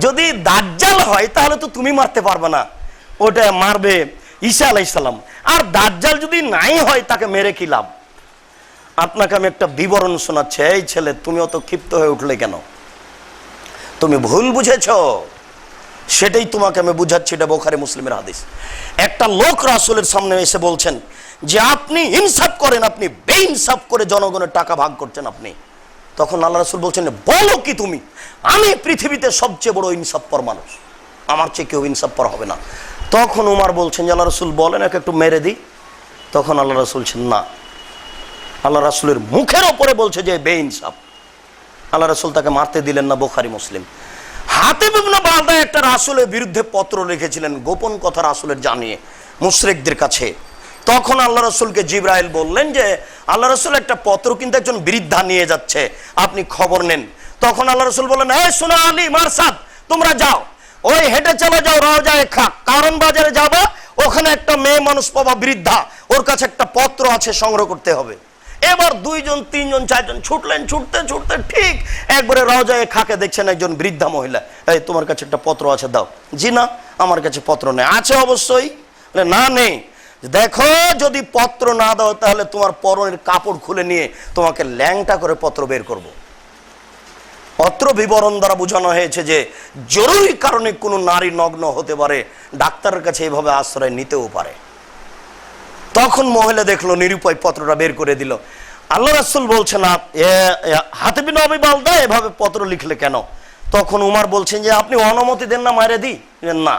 S2: যদি দাজ্জাল হয় তাহলে তো তুমি মারতে পারবে না, ওটা মারবে ঈসা আলাইহিস সালাম। আর দাজ্জাল যদি নাই হয়, তাকে মেরে কি লাভ? আপনাকে আমি একটা বিবরণ শোনাচ্ছি। এই ছেলে, তুমি অত ক্ষিপ্ত হয়ে উঠলে কেন? তুমি ভুল বুঝেছ, সেটাই তোমাকে আমি বুঝাচ্ছি। এটা বুখারী মুসলিমের হাদিস। একটা লোক রাসূলের সামনে এসে বলছেন যে, আপনি ইনসাফ করেন, আপনি বেইনসাফ করে জনগণের টাকা ভাগ করছেন আপনি। তখন আল্লাহ রাসূল বলছেন, বলো কি তুমি? আমি পৃথিবীতে সবচেয়ে বড় ইনসাফপর মানুষ, আমার চেয়ে কেউ ইনসাফপর হবে না। তখন উমর বলছেন যে, আল্লাহ রাসূল বলেন, একে একটু মেরে দিই। তখন আল্লাহ রাসূল বলছেন, না। আল্লাহ রাসূলের মুখের ওপরে বলছে যে বেইনসাফ। আল্লাহ রাসূল তাকে মারতে দিলেন না। বুখারী মুসলিম। হাতিব ইবনে বালদা একটা রাসূলের বিরুদ্ধে পত্র লিখেছিলেন, গোপন কথা রাসূলের জানিয়ে মুশরিকদের কাছে। তখন আল্লাহ রাসূলকে জিবরাইল বললেন যে, আল্লাহ রাসূল একটা পত্র কিন্তু একজন বৃদ্ধা নিয়ে যাচ্ছে, আপনি খবর নেন। তখন আল্লাহ রাসূল বললেন, এই শোনো আলী, মারসাদ, তোমরা যাও, ওই হেঁটে চলে যাও রওজায়ে খাক, কারণ বাজারে যাবা, ওখানে একটা মেয়ে মানুষ পাবা বৃদ্ধা, ওর কাছে একটা পত্র আছে, সংগ্রহ করতে হবে। এবার দুইজন, তিনজন, চারজন ছুটলেন, ছুটতে ছুটতে ঠিক একবারে রওজায়ে খাকে দেখছেন একজন বৃদ্ধা মহিলা। এই তোমার কাছে একটা পত্র আছে, দাও। জি না, আমার কাছে পত্র নেই। আছে অবশ্যই। না, নেই। দেখো, যদি পত্র না দাও তাহলে তোমার পরনের কাপড় খুলে নিয়ে তোমাকে ল্যাংটা করে পত্র বের করব। পত্র বিবরণ দ্বারা বোঝানো হয়েছে যে জরুরি কারণে কোনো নারী নগ্ন হতে পারে, ডাক্তারের কাছে এইভাবে আশ্রয় নিতেও পারে। তখন মহিলা দেখলো, নিরুপায় পত্রটা বের করে দিল। আল্লাহ রাসূল বলছেন, হাতিব বিন আবি বালদা এভাবে পত্র লিখলে কেন? তখন উমার বলছেন যে আপনি অনুমতি দেন না মারে দিই? না,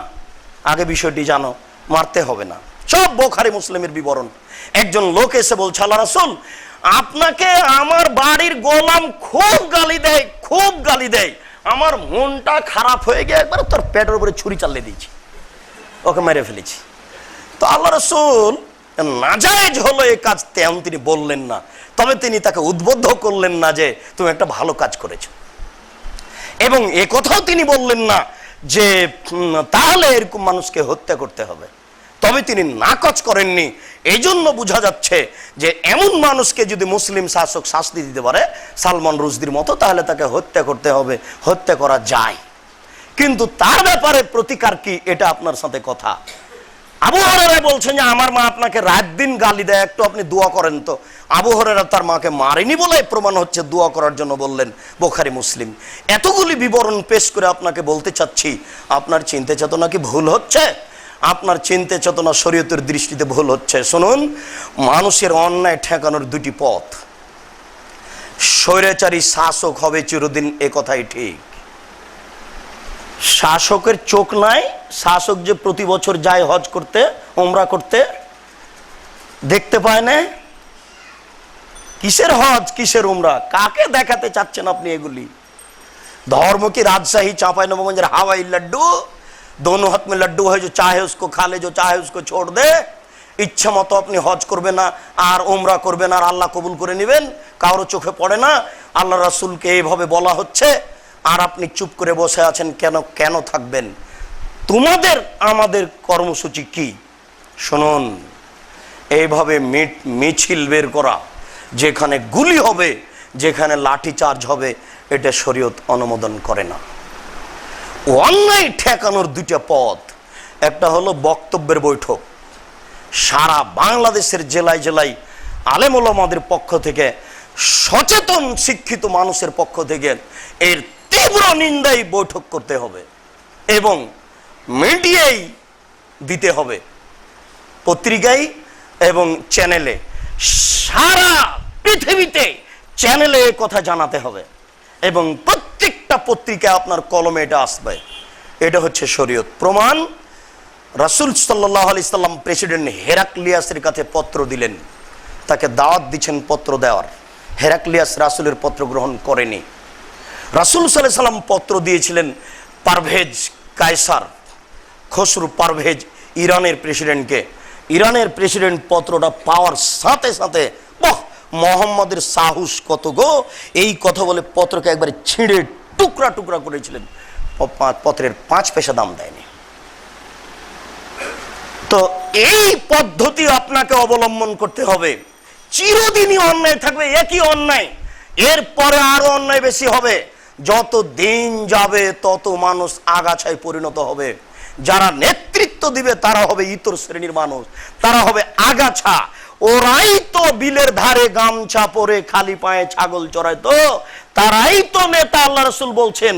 S2: আগে বিষয়টি জানো, মারতে হবে না। সব বুখারী মুসলিমের বিবরণ। একজন লোক এসে বলছে, আল্লাহ রাসূল, আপনাকে আমার বাড়ির গোলাম খুব গালি দেয়, খুব গালি দেয়, আমার মনটা খারাপ হয়ে গিয়ে একবার তোর পেটের উপরে ছুরি চালিয়ে দিয়েছি, ওকে মেরে ফেলেছি। তো আল্লাহ রাসূল নাজায়েজ হলো এই কাজ তেমন তিনি বললেন না, তবে তিনি তাকে উদ্বুদ্ধ করলেন না যে তুমি একটা ভালো কাজ করেছো, এবং এ কথাও তিনি বললেন না যে তাহলে এরকম মানুষকে হত্যা করতে হবে, তবে তিনি নাকচ করেননি। এই জন্য বোঝা যাচ্ছে যে এমন মানুষকে যদি মুসলিম শাসক শাস্তি দিতে পারে সালমান রুশদির মতো, তাহলে তাকে হত্যা করতে হবে, হত্যা করা যায়। কিন্তু তার ব্যাপারে প্রতিকার কি, এটা আপনার সাথে কথা। আবু হুরায়রা বলছেন যে আমার মা আপনাকে রাত দিন গালি দেয়, একটু আপনি দোয়া করেন তো। আবু হুরায়রা তার মাকে মারেনি বলে প্রমাণ হচ্ছে দোয়া করার জন্য বললেন, বুখারী মুসলিম। এতগুলি বিবরণ পেশ করে আপনাকে বলতে চাচ্ছি, আপনার চিন্তা চেতনা কি ভুল হচ্ছে? আপনার চিন্তা চেতনা শরীয়তের দৃষ্টিতে ভুল হচ্ছে। শুনুন, মানুষের অন্যায় ঠেকানোর দুটি পথ। স্বৈরাচারী শাসক হবে চিরদিন, এ কথাই ঠিক। শাসকের চোখ নাই, শাসক যে প্রতি বছর যায় হজ করতে, উমরা করতে, দেখতে পায় না? কিসের হজ, কিসের উমরা, কাকে দেখাতে চাচ্ছেন আপনি এগুলি? धर्म की राजशाही चांपाईनबाबगंज हवाई लड्डू, दोनों हाथ में लड्डू है, जो चाहे उसको खा ले, जो चाहे उसको छोड़ दे। इच्छा मतो अपनी हज करबे ना और उमरा करबे ना और आल्लाह कबुल करे नेबेन, कारो चोखे पड़े ना। आल्लाह रसूल के এইভাবে বলা হচ্ছে আর আপনি চুপ করে বসে আছেন কেন? কেন থাকবেন? তোমাদের আমাদের কর্মসূচি কি? শুনুন, এইভাবে মিছিল বের করা, যেখানে গুলি হবে, যেখানে লাঠি চার্জ হবে, এটা শরীয়ত অনুমোদন করে না। অন্যায় ঠেকানোর দুইটা পথ, একটা হলো বক্তব্যের বৈঠক। সারা বাংলাদেশের জেলায় জেলায় আলেম ওলামাদের পক্ষ থেকে, সচেতন শিক্ষিত মানুষের পক্ষ থেকে এর তীব্র নিন্দায় বৈঠক করতে হবে এবং মিডিয়ায় দিতে হবে, পত্রিকায় এবং চ্যানেলে, সারা পৃথিবীতে চ্যানেলে এই কথা জানাতে হবে এবং প্রত্যেকটা পত্রিকায় আপনার কলমে এটা আসবে। এটা হচ্ছে শরীয়ত প্রমাণ। রাসূল সাল্লাল্লাহু আলাইহি সাল্লাম প্রেসিডেন্ট হেরাক্লিয়াসের কাছে পত্র দিলেন, তাকে দাওয়াত দিচ্ছেন পত্র দেওয়ার। হেরাক্লিয়াস রাসূলের পত্র গ্রহণ করেনি। রাসূল সাল্লাল্লাহু আলাইহি সাল্লাম পত্র দিয়েছিলেন পারভেজ কায়সার, খসরু পারভেজ, ইরানের প্রেসিডেন্টকে। ইরানের প্রেসিডেন্ট পত্রটা পাওয়ার সাথে সাথে, বাহ মোহাম্মদের সাহস কত গো, এই কথা বলে পত্রকে একবারে ছিঁড়ে টুকরা টুকরা করেছিলেন। পত্রের 5 পয়সা দাম দেয়নি। তো এই পদ্ধতি আপনাকে অবলম্বন করতে হবে। চিরদিনই অন্যায় থাকবে, একই অন্যায়, এরপরে আরো অন্যায় বেশি হবে। যত দিন যাবে তত মানুষ আগাছায় পরিণত হবে। যারা নেতৃত্ব দিবে তারা হবে ইতর শ্রেণীর মানুষ, তারা হবে আগাছা। ওরাই তো বিলের ধারে গামছা পরে খালি পায়ে ছাগল চড়ায়, তো তারাই তো নেতা। আল্লাহ রাসূল বলছেন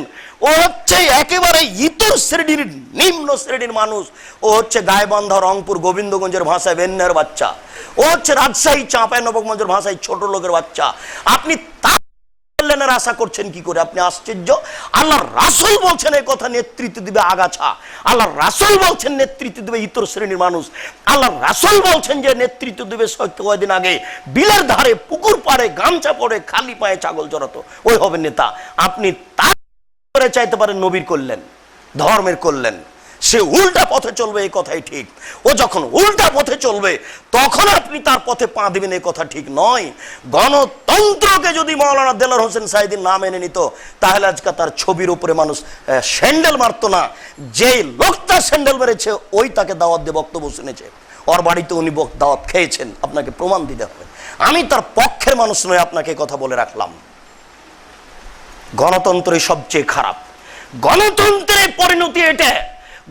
S2: ও হচ্ছে একেবারে ইতর শ্রেণীর, নিম্ন শ্রেণীর মানুষ। ও হচ্ছে গাইবান্ধা, রংপুর, গোবিন্দগঞ্জের ভাষায় বেন্যার বাচ্চা। ও হচ্ছে রাজশাহী, চাঁপাইনবাবগঞ্জের ভাষায় ছোট লোকের বাচ্চা। আপনি কল্যাণের আশা করছেন কি করে? আপনি আশ্চর্য। আল্লাহর রাসূল বলছেন এই কথা, নেতৃত্ব দিবে আগাছা। আল্লাহর রাসূল বলছেন নেতৃত্ব দিবে ইতর শ্রেণীর মানুষ। আল্লাহর রাসূল বলছেন যে নেতৃত্ব দিবে কয়েকদিন আগে বিলের ধারে পুকুর পাড়ে গামছা পরে খালি পায়ে ছাগল চড়াতো, ওই হবে নেতা। আপনি তার চাইতে পারেন নবীর কল্যাণ, ধর্মের কল্যাণ, সে উল্টা পথে চলবে, এই কথাই ঠিক। ও যখন উল্টা পথে চলবে তখন আপনি তার পথে পা দিবেন, এই কথা ঠিক নয়। গণতন্ত্রকে যদি মাওলানা দেলোয়ার হোসেন সাঈদী না মেনে নিত, তাহলে আজকে তার ছবির উপরে মানুষ স্যান্ডেল মারতো না। যে লোকটা স্যান্ডেল মেরেছে ওই তাকে দাওয়াত দিয়ে বক্তব্য শুনেছে, ওর বাড়িতে উনি দাওয়াত খেয়েছেন, আপনাকে প্রমাণ দিতে হবে। আমি তার পক্ষের মানুষ নয়, আপনাকে কথা বলে রাখলাম। গণতন্ত্রই সবচেয়ে খারাপ। গণতন্ত্রের পরিণতি এটা,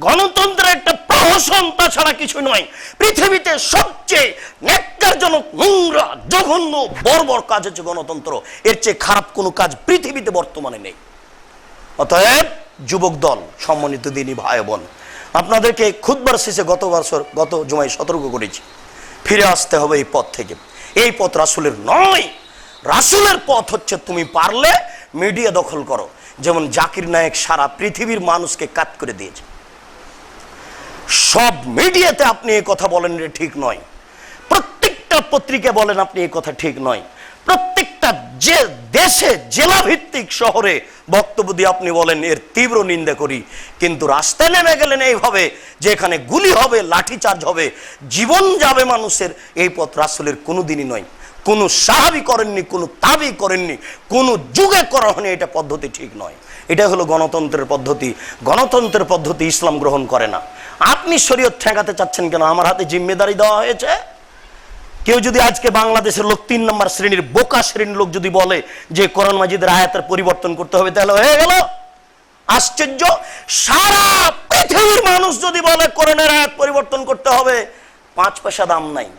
S2: গণতন্ত্রের একটা প্রহসন, তাছাড়া কিছু নয়। পৃথিবীতে সবচেয়ে ন্যাক্কারজনক, নোংরা, জঘন্য, বর্বর কাজ হচ্ছে গণতন্ত্র। এর চেয়ে খারাপ কোনো কাজ পৃথিবীতে বর্তমানে নেই। অতএব যুবক দল, সম্মানিত দিনী ভাই বোন, আপনাদেরকে খুতবার শেষে গত জুমায় সতর্ক করেছি, ফিরে আসতে হবে এই পথ থেকে। এই পথ রাসূলের নয়। রাসূলের পথ হচ্ছে তুমি পারলে মিডিয়া দখল করো, যেমন জাকির নায়েক সারা পৃথিবীর মানুষকে কাট করে দিয়েছে। সব মিডিয়াতে আপনি এই কথা বলেন এটা ঠিক নয়, প্রত্যেকটা পত্রিকা বলেন আপনি এই কথা ঠিক নয়, প্রত্যেকটা যে দেশে জেলা ভিত্তিক শহরে বক্তব্য দিয়ে আপনি বলেন এর তীব্র নিন্দা করি। কিন্তু রাস্তায় নেমে গেলেন এইভাবে যে এখানে গুলি হবে, লাঠিচার্জ হবে, জীবন যাবে মানুষের, এই পথ রাসূলের কোনো দিনই নয়। কোনো সাহাবী করেননি, কোনো তাবি করেননি, কোনো যুগে করা হয়নি। এটা পদ্ধতি ঠিক নয়। এটা হলো গণতন্ত্রের পদ্ধতি। গণতন্ত্রের পদ্ধতি ইসলাম গ্রহণ করে না। আপনি শরীয়ত ঠেকাতে চাচ্ছেন কেন? আমার হাতে জিম্মেদারি দেওয়া হয়েছে। কেউ যদি আজকে বাংলাদেশের লোক 3 নম্বর শ্রেণীর বোকা শ্রেণীর লোক যদি বলে যে কোরআন মাজিদের আয়াতের পরিবর্তন করতে হবে, তাহলে হয়ে গেল আশ্চর্য। সারা পৃথিবীর মানুষ যদি বলে কোরআনের আয়াত পরিবর্তন করতে হবে, 5 পয়সা দাম নাই।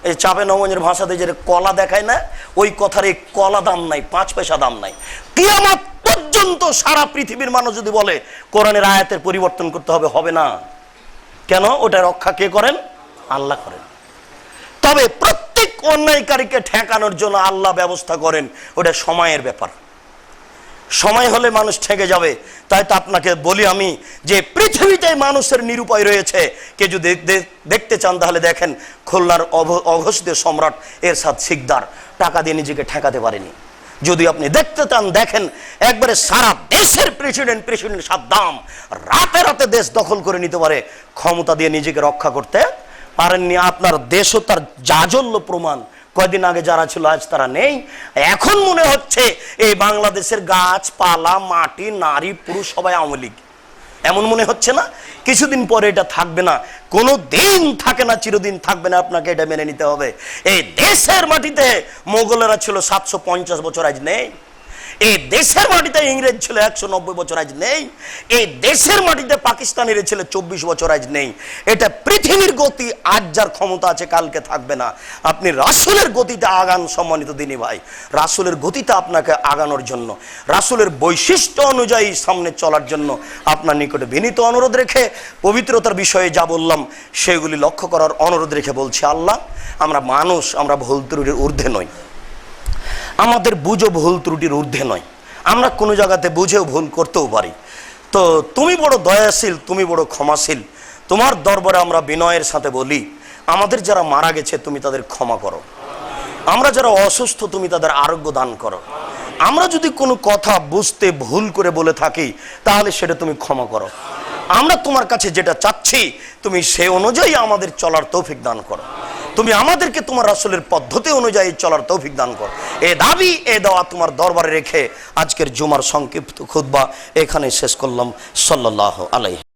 S2: এই চাপে নবনের ভাষাতে যে কলা দেখায় না, ওই কথার এই কলা দাম নাই, 5 পয়সা দাম নাই। কিয়ামত পর্যন্ত সারা পৃথিবীর মানুষ যদি বলে কোরআনের আয়াতের পরিবর্তন করতে হবে, হবে না। কেন? ওটা রক্ষা কে করেন? আল্লাহ করেন। তবে প্রত্যেক অন্যায়কারীকে ঠেকানোর জন্য আল্লাহ ব্যবস্থা করেন, ওটা সময়ের ব্যাপার। সময় হলে মানুষ ঠেকে যাবে। তাই তো আপনাকে বলি আমি যে পৃথিবীতে মানুষের নিরুপায় রয়েছে। কে যদি দেখতে চান তাহলে দেখেন খুলনার অঘোষিত সম্রাট এরশাদ সিকদার টাকা দিয়ে নিজেকে ঠেকাতে পারেনি। যদি আপনি দেখতে চান দেখেন একবারে সারা দেশের প্রেসিডেন্ট সাদ্দাম রাতে রাতে দেশ দখল করে নিতে পারে, ক্ষমতা দিয়ে নিজেকে রক্ষা করতে পারেননি। আপনার দেশও তার জাজল্য প্রমাণ। কয়দিন আগে যারা ছিল আজ তারা নেই। এখন মনে হচ্ছে এই বাংলাদেশের গাছপালা, মাটি, নারী, পুরুষ সবাই আওয়ামী লীগ, এমন মনে হচ্ছে না? কিছুদিন পরে এটা থাকবে না, কোনো দিন থাকে না, চিরদিন থাকবে না। আপনাকে এটা মেনে নিতে হবে। এই দেশের মাটিতে মোগলেরা ছিল 750 বছর, আজ নেই। এই দেশের মাটিতে ইংরেজ ছিল 190 বছর, আজ নেই। এই দেশের মাটিতে পাকিস্তানিরা ছিল 24 বছর, আজ নেই। এটা পৃথিবীর গতি। আজ যার ক্ষমতা আছে কালকে থাকবে না। আপনি রাসূলের গতিতে আগান সম্মানিত দিনী ভাই। রাসূলের গতিতে আপনাকে আগানোর জন্য, রাসূলের বৈশিষ্ট্য অনুযায়ী সামনে চলার জন্য আপনার নিকটে বিনীত অনুরোধ রেখে পবিত্রতার বিষয়ে যা বললাম সেগুলি লক্ষ্য করার অনুরোধ রেখে বলছি, আল্লাহ, আমরা মানুষ, আমরা ভুল ত্রুটির ঊর্ধ্বে নই। আমাদের বুঝো ভুল ত্রুটির ঊর্ধ্বে নয়। আমরা কোনো জায়গাতে বুঝেও ভুল করতেও পারি। তো তুমি বড় দয়াশীল, তুমি বড় ক্ষমাশীল। তোমার দরবারে আমরা বিনয়ের সাথে বলি, আমাদের যারা মারা গেছে তুমি তাদের ক্ষমা করো। আমরা যারা অসুস্থ তুমি তাদের আরোগ্য দান করো। আমরা যদি কোনো কথা বুঝতে ভুল করে বলে থাকি তাহলে সেটা তুমি ক্ষমা করো। আমরা তোমার কাছে যেটা চাচ্ছি তুমি সে অনুযায়ী আমাদের চলার তৌফিক দান করো। তুমি আমাদেরকে তোমার রাসূলের পদ্ধতি অনুযায়ী চলার তৌফিক দান করো। এ দাবি, এ দেওয়া তোমার দরবারে রেখে আজকের জুমার সংক্ষিপ্ত খুতবা এখানে শেষ করলাম। সাল্লাল্লাহু আলাইহি।